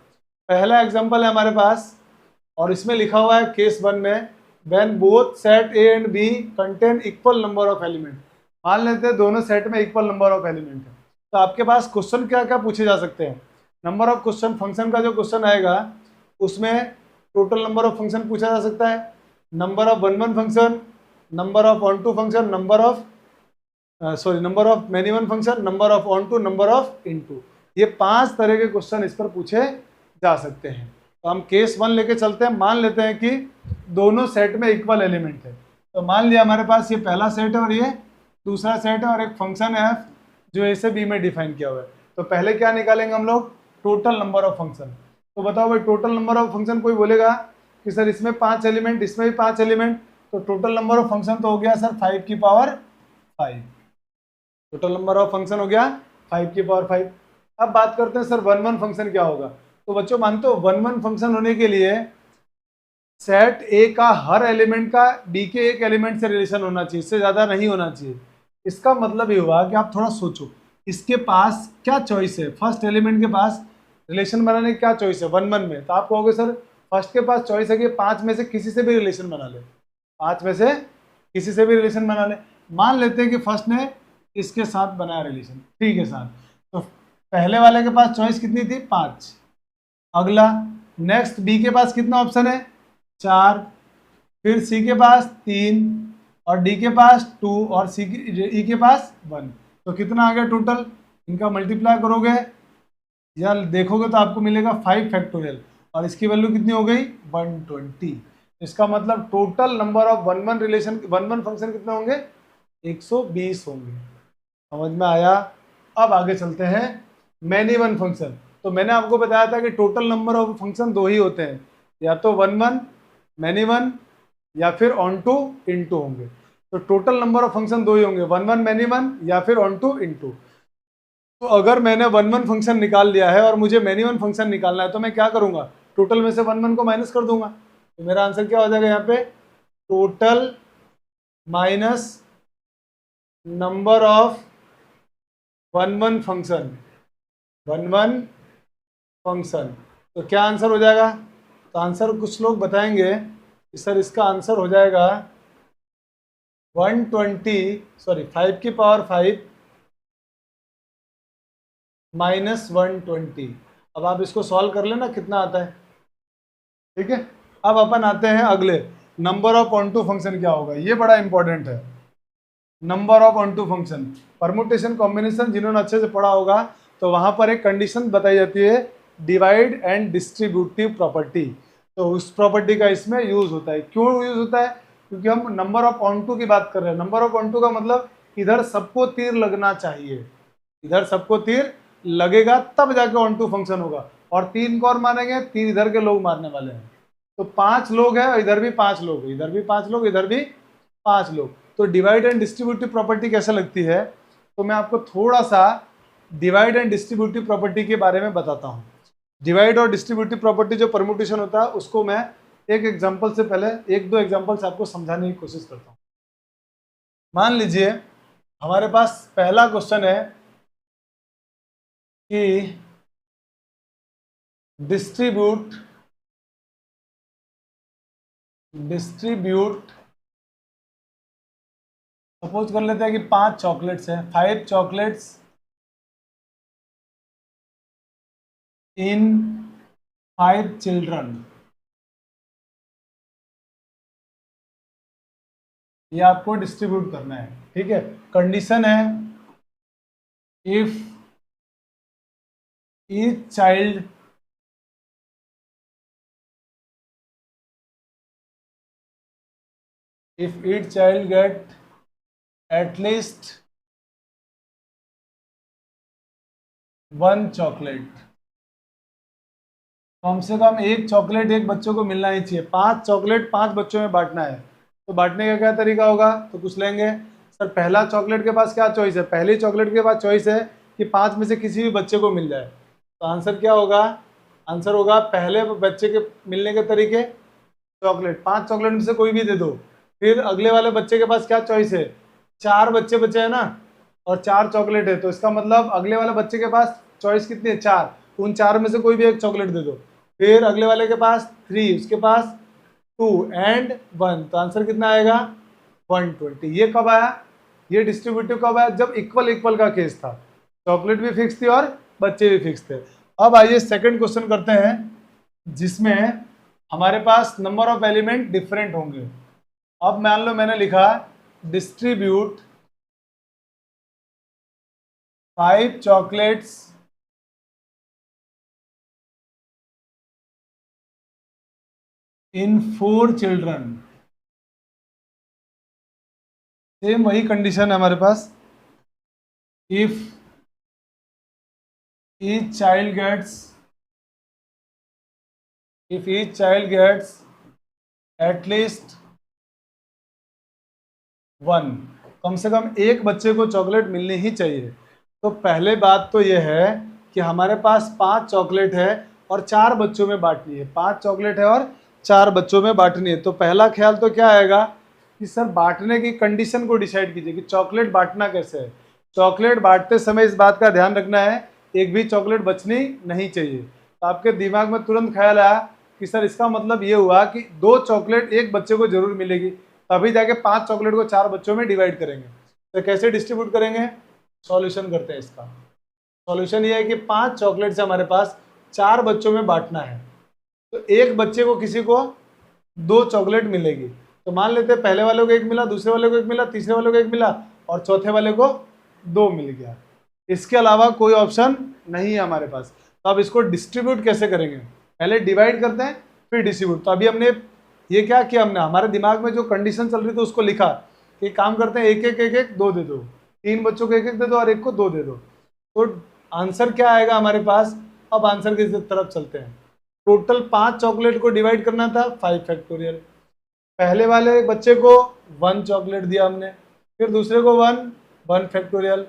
पहला एग्जाम्पल है हमारे पास और इसमें लिखा हुआ है केस 1 में, when both set A and B contain equal number of element. मान लेते हैं दोनों सेट में इक्वल नंबर ऑफ एलिमेंट है, तो आपके पास क्वेश्चन क्या क्या पूछे जा सकते हैं। नंबर ऑफ क्वेश्चन, फंक्शन का जो क्वेश्चन आएगा उसमें टोटल नंबर ऑफ फंक्शन पूछा जा सकता है, number of one one function, number of onto function, number of many one function, number of onto, number of into. ये 5 तरह के क्वेश्चन इस पर पूछे जा सकते हैं। तो हम केस 1 लेके चलते हैं। मान लेते हैं कि दोनों सेट में इक्वल एलिमेंट है। तो मान लिया हमारे पास ये पहला सेट है और ये दूसरा सेट है, और एक फंक्शन है f जो ए से बी में डिफाइन किया हुआ है। तो पहले क्या निकालेंगे हम लोग, टोटल नंबर ऑफ फंक्शन। तो बताओ भाई, टोटल नंबर ऑफ फंक्शन कोई बोलेगा कि सर इसमें 5 एलिमेंट, इसमें भी 5 एलिमेंट, तो टोटल नंबर ऑफ फंक्शन तो हो गया सर 5 की power 5। Total number of function हो गया 5 की पावर 5। अब बात करते हैं सर वन वन फंक्शन क्या होगा। तो बच्चों मानते हो वन वन फंक्शन होने के लिए सेट ए का हर एलिमेंट का बी के एक एलिमेंट से रिलेशन होना चाहिए, इससे ज्यादा नहीं होना चाहिए। इसका मतलब ये हुआ कि आप थोड़ा सोचो, इसके पास क्या चॉइस है, फर्स्ट एलिमेंट के पास रिलेशन बनाने की क्या चॉइस है वन वन में। तो आप कहोगे सर फर्स्ट के पास चॉइस है कि 5 में से किसी से भी रिलेशन बना ले, 5 में से किसी से भी रिलेशन बना ले। मान लेते हैं कि फर्स्ट ने इसके साथ बनाया रिलेशन, ठीक है साथ, तो पहले वाले के पास चॉइस कितनी थी, 5। अगला नेक्स्ट बी के पास कितना ऑप्शन है, 4, फिर सी के पास 3, और डी के पास 2, और सी के ई के पास 1। तो कितना आ गया टोटल, इनका मल्टीप्लाई करोगे या देखोगे तो आपको मिलेगा 5 फैक्टोरियल, और इसकी वैल्यू कितनी हो गई 120। इसका मतलब total number of one one relation, one one function कितने होंगे, 120 होंगे। समझ में आया। अब आगे चलते हैं मैनी वन फंक्शन। तो मैंने आपको बताया था कि टोटल नंबर ऑफ फंक्शन 2 ही होते हैं, या तो वन वन, मैनी वन, या फिर ऑन टू इन टू होंगे। तो टोटल नंबर ऑफ फंक्शन 2 ही होंगे, वन वन मैनी वन या फिर ऑन टू इन टू। तो अगर मैंने वन वन फंक्शन निकाल लिया है और मुझे मैनी वन फंक्शन निकालना है, तो मैं क्या करूंगा, टोटल में से वन वन को माइनस कर दूंगा। तो मेरा आंसर क्या हो जाएगा यहाँ पे, total minus number of one one function, one one function. तो क्या आंसर हो जाएगा, तो आंसर कुछ लोग बताएंगे कि सर इसका आंसर हो जाएगा 5 की पावर 5 माइनस 120। अब आप इसको सॉल्व कर लेना कितना आता है, ठीक है। अब अपन आते हैं अगले, number of onto function क्या होगा, ये बड़ा इंपॉर्टेंट है। Number of onto function, permutation combination जिन्होंने अच्छे से पढ़ा होगा, तो वहां पर एक कंडीशन बताई जाती है, डिवाइड एंड डिस्ट्रीब्यूटिव प्रॉपर्टी। तो उस प्रॉपर्टी का इसमें यूज होता है। क्यों यूज होता है, क्योंकि हम नंबर ऑफ ऑन टू की बात कर रहे हैं। नंबर ऑफ ऑन टू का मतलब इधर सबको तीर लगना चाहिए, इधर सबको तीर लगेगा तब जाके ऑन टू फंक्शन होगा। और 3 को और मानेंगे, 3 इधर के लोग मारने वाले हैं। तो 5 लोग हैं, इधर भी 5 लोग, इधर भी 5 लोग, इधर भी 5 लोग। तो डिवाइड एंड डिस्ट्रीब्यूटिव प्रॉपर्टी कैसे लगती है, तो मैं आपको थोड़ा सा डिवाइड एंड डिस्ट्रीब्यूटिव प्रॉपर्टी के बारे में बताता हूँ। डिवाइड और डिस्ट्रीब्यूटिव प्रॉपर्टी जो परमुटेशन होता है, उसको मैं एक एग्जांपल से पहले 1-2 एग्जांपल से आपको समझाने की कोशिश करता हूँ। मान लीजिए हमारे पास पहला क्वेश्चन है कि डिस्ट्रीब्यूट सपोज कर लेते हैं कि 5 चॉकलेट्स हैं, 5 चॉकलेट्स इन 5 चिल्ड्रन। ये आपको डिस्ट्रीब्यूट करना है, ठीक है। कंडीशन है, if each child get at least 1 chocolate, कम से कम 1 चॉकलेट एक बच्चों को मिलना ही चाहिए। 5 चॉकलेट 5 बच्चों में बांटना है। तो बांटने का क्या तरीका होगा, तो कुछ लेंगे। सर पहला चॉकलेट के पास क्या चॉइस है, पहली चॉकलेट के पास चॉइस है कि 5 में से किसी भी बच्चे को मिल जाए। तो आंसर क्या होगा, आंसर होगा पहले बच्चे के मिलने के तरीके, चॉकलेट 5 चॉकलेट में से कोई भी दे दो। फिर अगले वाले बच्चे के पास क्या चॉइस है, 4 बच्चे बचे हैं ना, और 4 चॉकलेट है। तो इसका मतलब अगले वाले बच्चे के पास चॉइस कितनी है, 4। उन 4 में से कोई भी एक चॉकलेट दे दो। फिर अगले वाले के पास 3, उसके पास 2 एंड 1। तो आंसर कितना आएगा 120। ये कब आया, ये डिस्ट्रीब्यूटिव कब आया? जब इक्वल इक्वल का केस था, चॉकलेट भी फिक्स थी और बच्चे भी फिक्स थे। अब आइए सेकंड क्वेश्चन करते हैं, जिसमें हमारे पास नंबर ऑफ एलिमेंट डिफरेंट होंगे। अब मान लो मैंने लिखा distribute 5 chocolates in 4 children. Same वही कंडीशन है हमारे पास, if each child gets at least 1, कम से कम एक बच्चे को चॉकलेट मिलनी ही चाहिए। तो पहले बात तो यह है कि हमारे पास 5 चॉकलेट है और 4 बच्चों में बांटनी है। 5 चॉकलेट है और 4 बच्चों में बांटनी है। तो पहला ख्याल तो क्या आएगा कि सर बांटने की कंडीशन को डिसाइड कीजिए कि चॉकलेट बांटना कैसे है। चॉकलेट बांटते समय इस बात का ध्यान रखना है, एक भी चॉकलेट बचनी नहीं चाहिए। तो आपके दिमाग में तुरंत ख्याल आया कि सर इसका मतलब ये हुआ कि 2 चॉकलेट एक बच्चे को जरूर मिलेगी, तभी जाके 5 चॉकलेट को 4 बच्चों में डिवाइड करेंगे। तो कैसे डिस्ट्रीब्यूट करेंगे? सॉल्यूशन करते हैं इसका। सॉल्यूशन ये है कि 5 चॉकलेट से हमारे पास 4 बच्चों में बांटना है, तो एक बच्चे को किसी को 2 चॉकलेट मिलेगी। तो मान लेते हैं पहले वाले को 1 मिला, दूसरे वाले को 1 मिला, तीसरे वाले को 1 मिला और चौथे वाले को 2 मिल गया। इसके अलावा कोई ऑप्शन नहीं है हमारे पास। तो अब इसको डिस्ट्रीब्यूट कैसे करेंगे? पहले डिवाइड करते हैं फिर डिस्ट्रीब्यूट। तो अभी हमने ये क्या किया, हमने हमारे दिमाग में जो कंडीशन चल रही थी उसको लिखा कि काम करते हैं, एक एक एक एक 2 दे दो, 3 बच्चों को 1 1 दे दो और एक को 2 दे दो। तो आंसर क्या आएगा हमारे पास? अब आंसर की तरफ चलते हैं। टोटल 5 चॉकलेट को डिवाइड करना था 5 फैक्टोरियल। पहले वाले बच्चे को 1 चॉकलेट दिया हमने, फिर दूसरे को 1 फैक्टोरियल,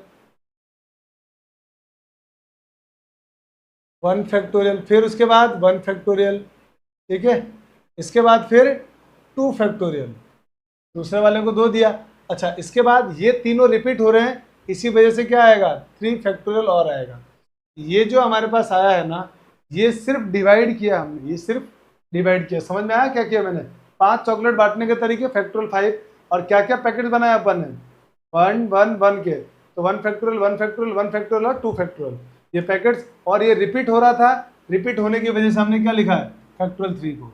1 फैक्टोरियल, फिर उसके बाद 1 फैक्टोरियल, ठीक है। इसके बाद फिर 2 फैक्टोरियल, दूसरे वाले को 2 दिया। अच्छा, इसके बाद ये तीनों रिपीट हो रहे हैं, इसी वजह से क्या आएगा? 3 फैक्टोरियल और आएगा। ये जो हमारे पास आया है ना, ये सिर्फ डिवाइड किया हमने, ये सिर्फ डिवाइड किया। समझ में आया क्या किया मैंने? 5 चॉकलेट बांटने के तरीके फैक्टोरियल 5, और क्या क्या पैकेट बनाया अपन ने? 1 1 1 के। तो 1 फैक्टोरियल 1 फैक्टोरियल 1 फैक्टोरियल और 2 फैक्टोरियल, ये पैकेट्स। और ये रिपीट हो रहा था, रिपीट होने की वजह से हमने क्या लिखा है? फैक्टोरियल 3 को।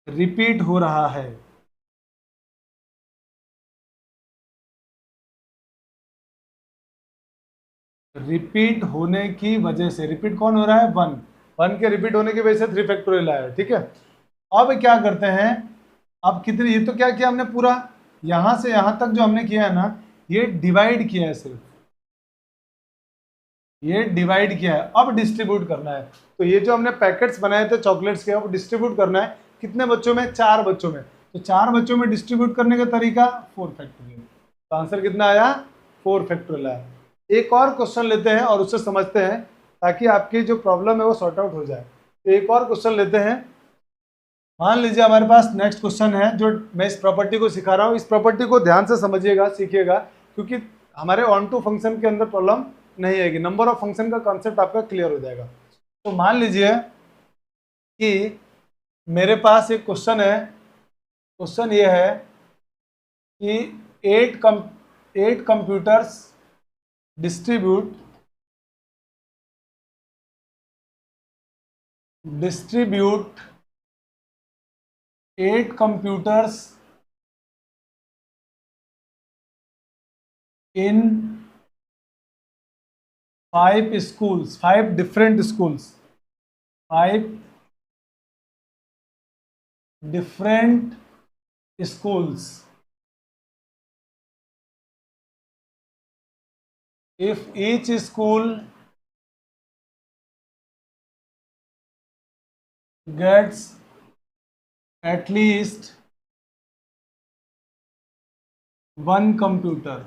रिपीट हो रहा है, रिपीट होने की वजह से, रिपीट कौन हो रहा है? 1 के रिपीट होने की वजह से 3 फैक्टोरियल आया है, ठीक है। अब क्या करते हैं, अब कितने, ये तो क्या किया हमने पूरा, यहां से यहां तक जो हमने किया है ना, ये डिवाइड किया है, सिर्फ ये डिवाइड किया है। अब डिस्ट्रीब्यूट करना है। तो ये जो हमने पैकेट्स बनाए थे चॉकलेट्स के, अब डिस्ट्रीब्यूट करना है कितने बच्चों में? 4 बच्चों में। तो 4 बच्चों में डिस्ट्रीब्यूट करने का तरीका 4 फैक्टोरियल। तो आंसर कितना आया? 4 फैक्टोरियल आया। एक और क्वेश्चन लेते हैं और उससे समझते हैं, ताकि आपकी जो प्रॉब्लम है वो सॉर्ट आउट हो जाए। तो एक और क्वेश्चन लेते हैं। मान लीजिए हमारे पास नेक्स्ट क्वेश्चन है, जो मैं इस प्रॉपर्टी को सिखा रहा हूँ, इस प्रॉपर्टी को ध्यान से समझिएगा, सीखिएगा, क्योंकि हमारे ऑन टू फंक्शन के अंदर प्रॉब्लम नहीं आएगी, नंबर ऑफ फंक्शन का कॉन्सेप्ट आपका क्लियर हो जाएगा। तो मान लीजिए कि मेरे पास एक क्वेश्चन है। क्वेश्चन ये है कि 8 computers distribute 8 computers in 5 schools, 5 different schools, 5 different schools. If each school gets at least 1 computer,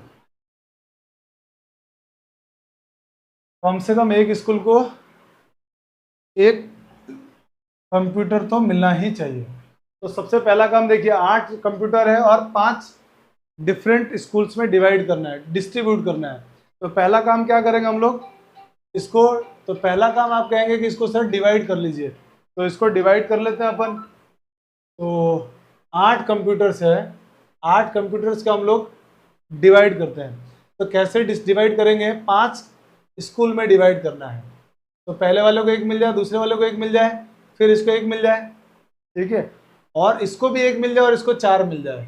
कम से कम एक स्कूल को एक कंप्यूटर तो मिलना ही चाहिए। तो सबसे पहला काम देखिए, 8 कंप्यूटर है और 5 डिफरेंट स्कूल्स में डिवाइड करना है, डिस्ट्रीब्यूट करना है। तो पहला काम क्या करेंगे हम लोग इसको, तो पहला काम आप कहेंगे कि इसको सर डिवाइड कर लीजिए। तो इसको डिवाइड कर लेते हैं अपन। तो 8 कंप्यूटर्स है, 8 कंप्यूटर्स का हम लोग डिवाइड करते हैं। तो कैसे डिवाइड करेंगे, 5 स्कूल में डिवाइड करना है। तो पहले वाले को 1 मिल जाए, दूसरे वाले को 1 मिल जाए, फिर इसको 1 मिल जाए, ठीक है, और इसको भी 1 मिल जाए और इसको 4 मिल जाए।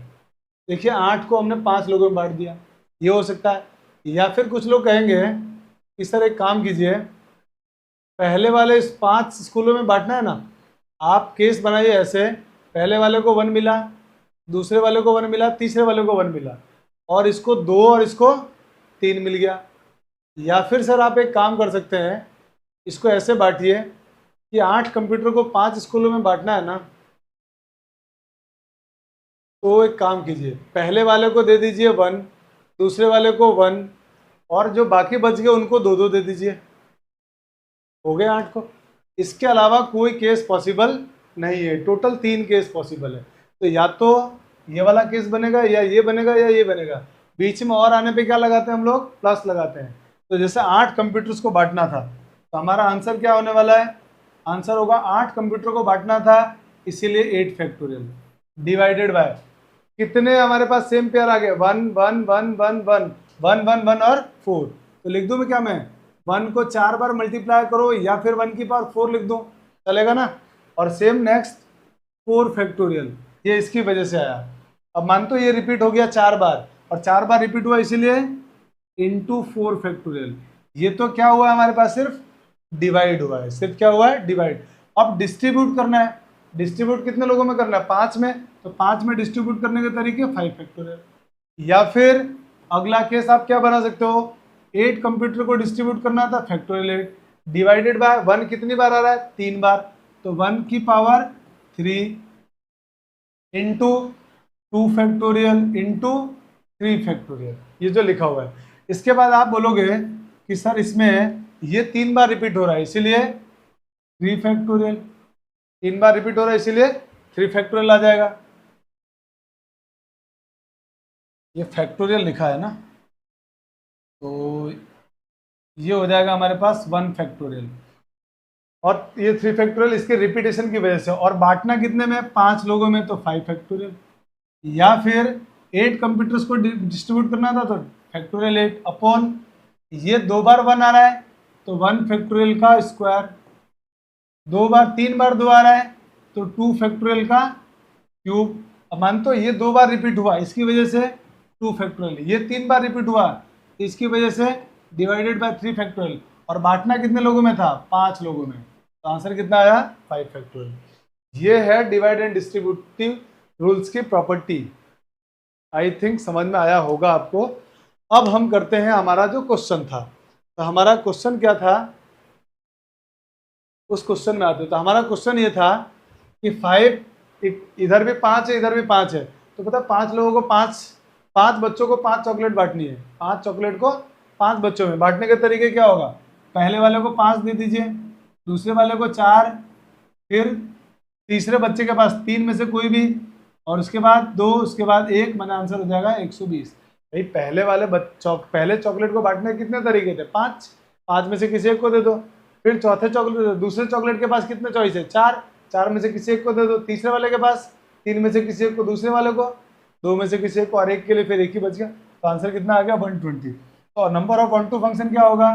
देखिए 8 को हमने 5 लोगों में बांट दिया, ये हो सकता है। या फिर कुछ लोग कहेंगे इस तरह एक काम कीजिए, पहले वाले 5 स्कूलों में बांटना है ना, आप केस बनाइए ऐसे, पहले वाले को 1 मिला, दूसरे वाले को 1 मिला, तीसरे वाले को 1 मिला, और इसको 2 और इसको 3 मिल गया। या फिर सर आप एक काम कर सकते हैं, इसको ऐसे बांटिए कि 8 कंप्यूटर को 5 स्कूलों में बांटना है ना, तो एक काम कीजिए, पहले वाले को दे दीजिए 1, दूसरे वाले को 1, और जो बाकी बच गए उनको 2-2 दे दीजिए, हो गए 8 को। इसके अलावा कोई केस पॉसिबल नहीं है, टोटल 3 केस पॉसिबल है। तो या तो ये वाला केस बनेगा, या ये बनेगा, या ये बनेगा। बीच में और आने पे क्या लगाते हैं हम लोग, प्लस लगाते हैं। तो जैसे 8 कंप्यूटर्स को बांटना था, तो हमारा आंसर क्या होने वाला है, आंसर होगा 8 कंप्यूटर को बांटना था, इसीलिए 8 फैक्टोरियल डिवाइडेड बाय कितने हमारे पास सेम पेयर आ गए, 1 1 1 1 1 1 1 1 और 4। तो लिख दूं मैं क्या, मैं 1 को 4 बार मल्टीप्लाई करो या फिर 1 की पावर 4 लिख दूं, चलेगा ना। और सेम नेक्स्ट 4 फैक्टोरियल, ये इसकी वजह से आया। अब मान तो ये रिपीट हो गया 4 बार, और 4 बार रिपीट हुआ इसीलिए इंटू 4 फैक्टोरियल। ये तो क्या हुआ है हमारे पास, सिर्फ डिवाइड हुआ है, सिर्फ क्या हुआ है, डिवाइड। अब डिस्ट्रीब्यूट करना है, डिस्ट्रीब्यूट कितने लोगों में करना है, 5 में। तो 5 में डिस्ट्रीब्यूट करने के तरीके 5 फैक्टोरियल। या फिर अगला केस आप क्या बना सकते हो, 8 कंप्यूटर को डिस्ट्रीब्यूट करना था, फैक्टोरियल 8 डिवाइडेड बाय 1 कितनी बार आ रहा है, 3 बार, तो 1 की power 3 into 2 factorial into 3 factorial, ये जो लिखा हुआ है। इसके बाद आप बोलोगे कि सर इसमें ये 3 बार रिपीट हो रहा है इसीलिए 3 फैक्टोरियल, 3 बार रिपीट हो रहा है इसीलिए 3 फैक्टोरियल आ जाएगा। ये फैक्टोरियल लिखा है ना, तो ये हो जाएगा हमारे पास 1 फैक्टोरियल, और ये 3 फैक्टोरियल इसके रिपीटेशन की वजह से। और बांटना कितने में, 5 लोगों में, तो 5 फैक्टोरियल। या फिर 8 कंप्यूटर्स को डिस्ट्रीब्यूट करना था, तो फैक्टोरियल 8 अपॉन ये 2 बार 1 आ रहा है, तो 1 फैक्टोरियल का स्क्वायर, 2 बार 3 बार 2 आ रहा है, तो 2 फैक्टोरियल का क्यूब। अब मान तो ये 2 बार रिपीट हुआ, इसकी वजह से 2 फैक्टोरियल, ये 3 बार रिपीट हुआ, इसकी वजह से डिवाइडेड बाय 3 फैक्टोरियल। और बांटना कितने लोगों में था, 5 लोगों में, तो आंसर कितना आया, 5 फैक्टोरियल। ये है डिवाइड एंड डिस्ट्रीब्यूटिव रूल्स की प्रॉपर्टी। आई थिंक समझ में आया होगा आपको। अब हम करते हैं हमारा जो क्वेश्चन था, तो हमारा क्वेश्चन क्या था, उस क्वेश्चन में आते। तो हमारा क्वेश्चन ये था कि 5, इधर भी 5 है, इधर भी 5 है, तो पता 5 लोगों को 5 बच्चों को 5 चॉकलेट बांटनी है, 5 चॉकलेट को 5 बच्चों में। बांटने के तरीके क्या होगा, पहले वाले को 5 दे दीजिए, दूसरे वाले को 4, फिर तीसरे बच्चे के पास 3 में से कोई भी, और उसके बाद 2, उसके बाद 1, मैंने आंसर हो जाएगा 120। भाई पहले वाले पहले चॉकलेट को बांटने के कितने तरीके थे, 5 में से किसी एक को दे दो। फिर चौथे चॉकलेट, दूसरे चॉकलेट के पास कितने चॉइस है, 4 में से किसी एक को दे दो। तीसरे वाले के पास 3 में से किसी एक को, दूसरे वाले को 2 में से किसी एक को, और एक के लिए फिर एक ही बच गया। तो आंसर कितना आ गया, 120। तो number of onto function क्या होगा,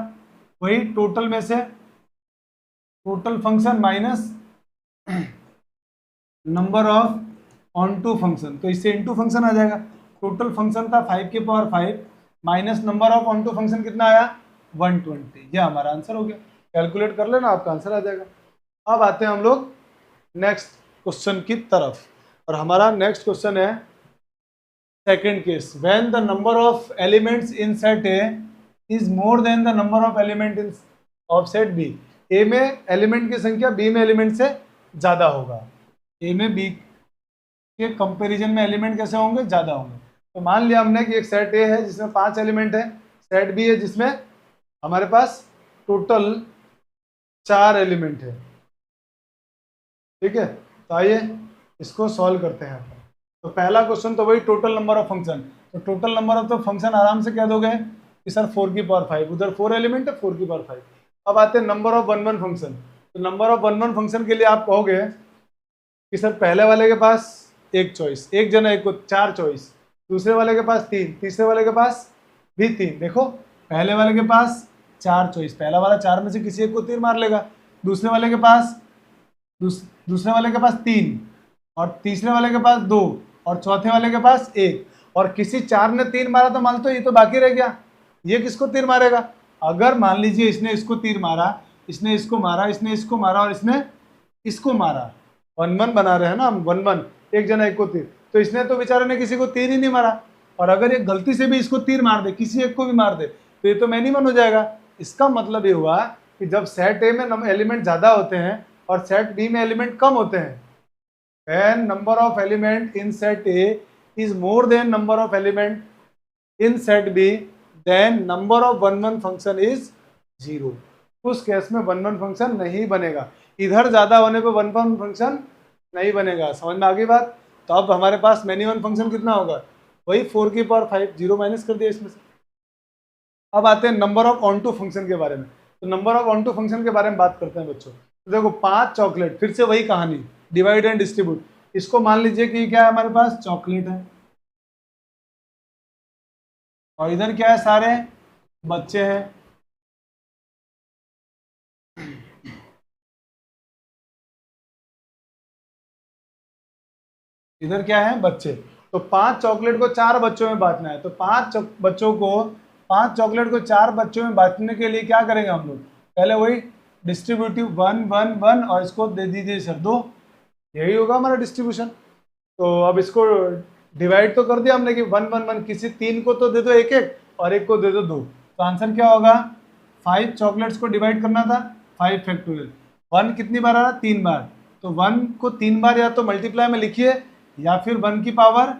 वही टोटल में से total function minus number of onto function, तो इससे इनटू फंक्शन आ जाएगा। टोटल फंक्शन था 5 की power 5 minus number of onto function कितना आया, 120। यह हमारा आंसर हो गया। कैलकुलेट कर लेना, आपका आंसर आ जाएगा। अब आते हैं हम लोग नेक्स्ट क्वेश्चन की तरफ, और हमारा नेक्स्ट क्वेश्चन है second case, when the number of elements in set A is more than the number of element in of set B. A में एलिमेंट की संख्या बी में एलिमेंट से ज़्यादा होगा। ए में बी के कंपैरिजन में एलिमेंट कैसे होंगे, ज़्यादा होंगे। तो मान लिया हमने कि एक सेट ए है जिसमें 5 एलिमेंट है, सेट बी है जिसमें हमारे पास टोटल 4 एलिमेंट है, ठीक है। तो आइए इसको सॉल्व करते हैं। तो पहला क्वेश्चन तो वही टोटल नंबर ऑफ फंक्शन, तो total number of the function आराम से कह दोगे कि सर 4 की पावर 5, उधर 4 एलिमेंट है, 4 की पावर 5। अब आते हैं नंबर ऑफ 1 1 फंक्शन। तो नंबर ऑफ 1 1 फंक्शन के लिए आप कहोगे कि सर पहले वाले के पास एक चॉइस, एक जना एक को 4 चॉइस, दूसरे वाले के पास 3, तीसरे वाले के पास भी 3। देखो पहले वाले के पास 4 चॉइस, पहला वाला 4 में से किसी एक को तीर मार लेगा। दूसरे वाले के पास दूसरे वाले के पास 3 और तीसरे वाले के पास 2 और चौथे वाले के पास 1 और किसी 4 ने 3 मारा तो मान लो ये तो बाकी रह गया, ये किसको तीर मारेगा? अगर मान लीजिए इसने इसको तीर मारा, इसने इसको मारा, इसने इसको मारा और इसने इसको मारा, 1-1 बना रहे हैं ना हम, 1-1, एक जना एक को तीर, तो इसने तो बेचारे ने किसी को तीर ही नहीं मारा। और अगर ये गलती से भी इसको तीर मार दे, किसी एक को भी मार दे, तो ये तो मैनी वन हो जाएगा। इसका मतलब ये हुआ कि जब सेट ए में एलिमेंट ज़्यादा होते हैं और सेट बी में एलिमेंट कम होते हैं, when number of element in set A is more than number of element in set B, then number of 1-1 function is 0। उस केस में 1-1 फंक्शन नहीं बनेगा, इधर ज्यादा होने पे 1-1 फंक्शन नहीं बनेगा। समझ में आ गई बात? तो अब हमारे पास मैनी वन फंक्शन कितना होगा? वही 4 की पावर 5, 0 माइनस कर दिया इसमें से। अब आते हैं number of onto function के बारे में। तो number of onto function के बारे में बात करते हैं बच्चों। तो देखो 5 चॉकलेट, फिर से वही कहानी, डिवाइड एंड डिस्ट्रीब्यूट। इसको मान लीजिए कि क्या है, हमारे पास चॉकलेट है और इधर क्या है, सारे बच्चे हैं। इधर क्या है, बच्चे। तो 5 चॉकलेट को 4 बच्चों में बांटना है। तो 5 चॉकलेट को 4 बच्चों में बांटने के लिए क्या करेंगे हम लोग? पहले वही डिस्ट्रीब्यूटिव 1 1 1 और इसको दे दीजिए सर 2, यही होगा हमारा डिस्ट्रीब्यूशन। तो अब इसको डिवाइड तो कर दिया हमने कि 1 1 1, किसी 3 को तो दे दो 1 1 और एक को दे दो 2। तो आंसर क्या होगा? 5 चॉकलेट्स को डिवाइड करना था, 5 फैक्टोरियल। 1 कितनी बार आ रहा? 3 बार। तो 1 को 3 बार या तो मल्टीप्लाई में लिखिए या फिर 1 की पावर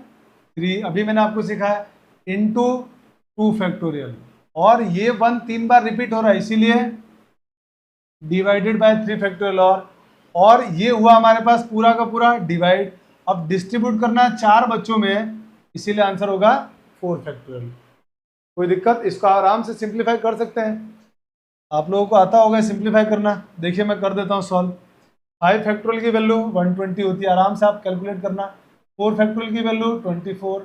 3, अभी मैंने आपको सिखाया, इंटू 2 फैक्टोरियल। और ये 1 3 बार रिपीट हो रहा है, इसीलिए डिवाइडेड बाय 3 फैक्टोरियल। और ये हुआ हमारे पास पूरा का पूरा डिवाइड। अब डिस्ट्रीब्यूट करना है 4 बच्चों में, इसीलिए आंसर होगा 4 फैक्टोरियल। कोई दिक्कत? इसको आराम से सिंप्लीफाई कर सकते हैं, आप लोगों को आता होगा सिंप्लीफाई करना। देखिए मैं कर देता हूँ सॉल्व। 5 फैक्टोरियल की वैल्यू 120 होती है, आराम से आप कैलकुलेट करना। 4 फैक्टोरियल की वैल्यू 24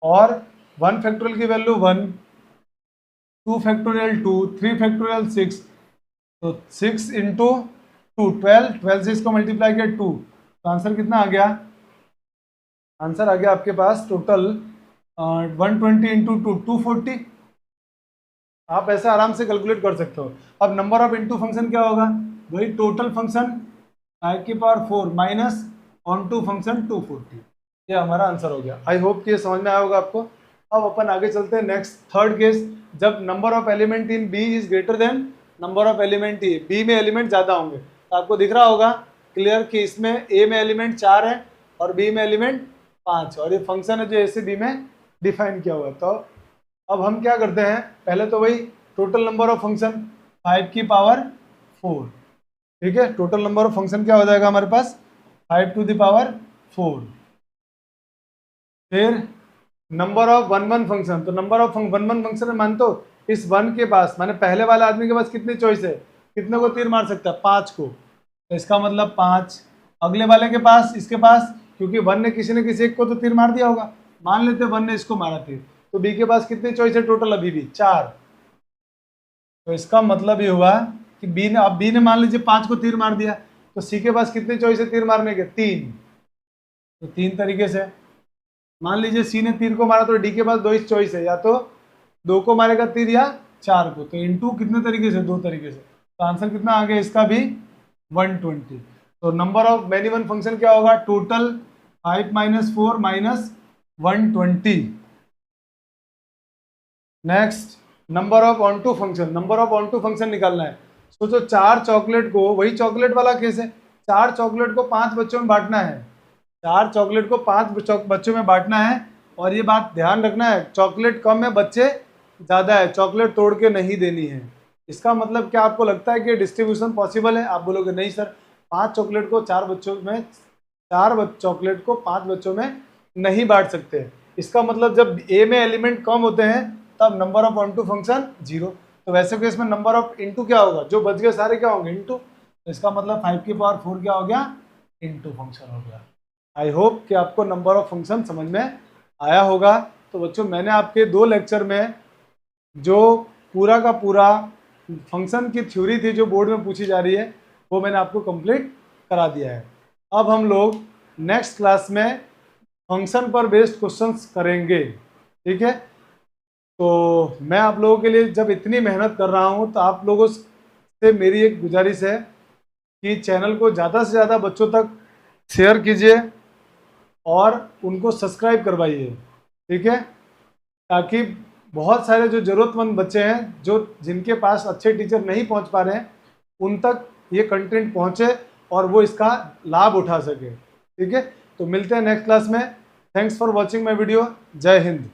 और 1 फैक्टोरियल की वैल्यू 1, 2 फैक्टोरियल 2, 3 फैक्टोरियल 6। तो 6 इंटू 2 12, 12 से इसको मल्टीप्लाई किया 2, तो आंसर कितना आ गया? आंसर आ गया आपके पास टोटल 120 इंटू 2 240। आप ऐसे आराम से कैलकुलेट कर सकते हो। अब नंबर ऑफ इंटू फंक्शन क्या होगा? वही टोटल फंक्शन 5 की power 4 minus onto function 240, ये हमारा आंसर हो गया। आई होप कि ये समझ में आया होगा आपको। अब अपन आगे चलते हैं नेक्स्ट थर्ड केस, जब number of element in B is greater than number of element A. B में एलिमेंट ज़्यादा होंगे, तो आपको दिख रहा होगा क्लियर कि इसमें ए में एलिमेंट 4 है और बी में एलिमेंट 5, और ये फंक्शन है जो ए से बी में डिफाइन किया हुआ है। तो अब हम क्या करते हैं, पहले तो वही टोटल नंबर ऑफ फंक्शन 5 की पावर 4, ठीक है। टोटल नंबर ऑफ फंक्शन क्या हो जाएगा हमारे पास? 5 टू द पावर 4। फिर नंबर ऑफ 1-1 फंक्शन, तो नंबर ऑफ 1-1 फंक्शन में मान तो इस 1 के पास, माने पहले वाले आदमी के पास कितनी चॉइस है, कितने को तीर मार सकता है? 5 को, तो इसका मतलब 5। अगले वाले के पास, इसके पास, क्योंकि 1 ने किसी न किसी एक को तो तीर मार दिया होगा, मान लेते 1 ने इसको मारा तीर, तो बी के पास कितनी चॉइस है टोटल? अभी भी 4। तो इसका मतलब ये हुआ कि बी ने, अब बी ने मान लीजिए 5 को तीर मार दिया, तो सी के पास कितनी चॉइस है तीर मारने के? 3। तो 3 तरीके से मान लीजिए सी ने तीर को मारा तो डी के पास 2 चॉइस है, या तो 2 को मारेगा तीर या 4 को, तो इनटू कितने तरीके से? 2 तरीके से। तो आंसर कितना आ गया इसका भी? 120। तो number of many one function क्या होगा? Total 5 - 4 - 120। Next number of onto function, number of onto function निकालना है। सोचो 4 चॉकलेट को, वही चॉकलेट वाला केस है, 4 चॉकलेट को 5 बच्चों में बांटना है। 4 चॉकलेट को 5 बच्चों में बांटना है, और ये बात ध्यान रखना है, चॉकलेट कम है, बच्चे ज़्यादा है, चॉकलेट तोड़ के नहीं देनी है। इसका मतलब क्या आपको लगता है कि डिस्ट्रीब्यूशन पॉसिबल है? आप बोलोगे नहीं सर, 5 चॉकलेट को 4 बच्चों में, 4 चॉकलेट को 5 बच्चों में नहीं बांट सकते। इसका मतलब जब ए में एलिमेंट कम होते हैं तब number of onto function 0। तो वैसे केस में नंबर ऑफ इंटू क्या होगा? जो बच गए सारे क्या होंगे? इंटू। तो इसका मतलब 5 की पावर 4 क्या हो गया? इंटू फंक्शन हो गया। आई होप कि आपको नंबर ऑफ फंक्शन समझ में आया होगा। तो बच्चों मैंने आपके 2 लेक्चर में जो पूरा का पूरा फंक्शन की थ्योरी थी जो बोर्ड में पूछी जा रही है वो मैंने आपको कंप्लीट करा दिया है। अब हम लोग नेक्स्ट क्लास में फंक्शन पर बेस्ड क्वेश्चंस करेंगे, ठीक है। तो मैं आप लोगों के लिए जब इतनी मेहनत कर रहा हूँ तो आप लोगों से मेरी एक गुजारिश है कि चैनल को ज़्यादा से ज़्यादा बच्चों तक शेयर कीजिए और उनको सब्सक्राइब करवाइए, ठीक है, ताकि बहुत सारे जो ज़रूरतमंद बच्चे हैं जो जिनके पास अच्छे टीचर नहीं पहुंच पा रहे हैं उन तक ये कंटेंट पहुंचे और वो इसका लाभ उठा सके, ठीक है। तो मिलते हैं नेक्स्ट क्लास में। Thanks for watching my video. जय हिंद।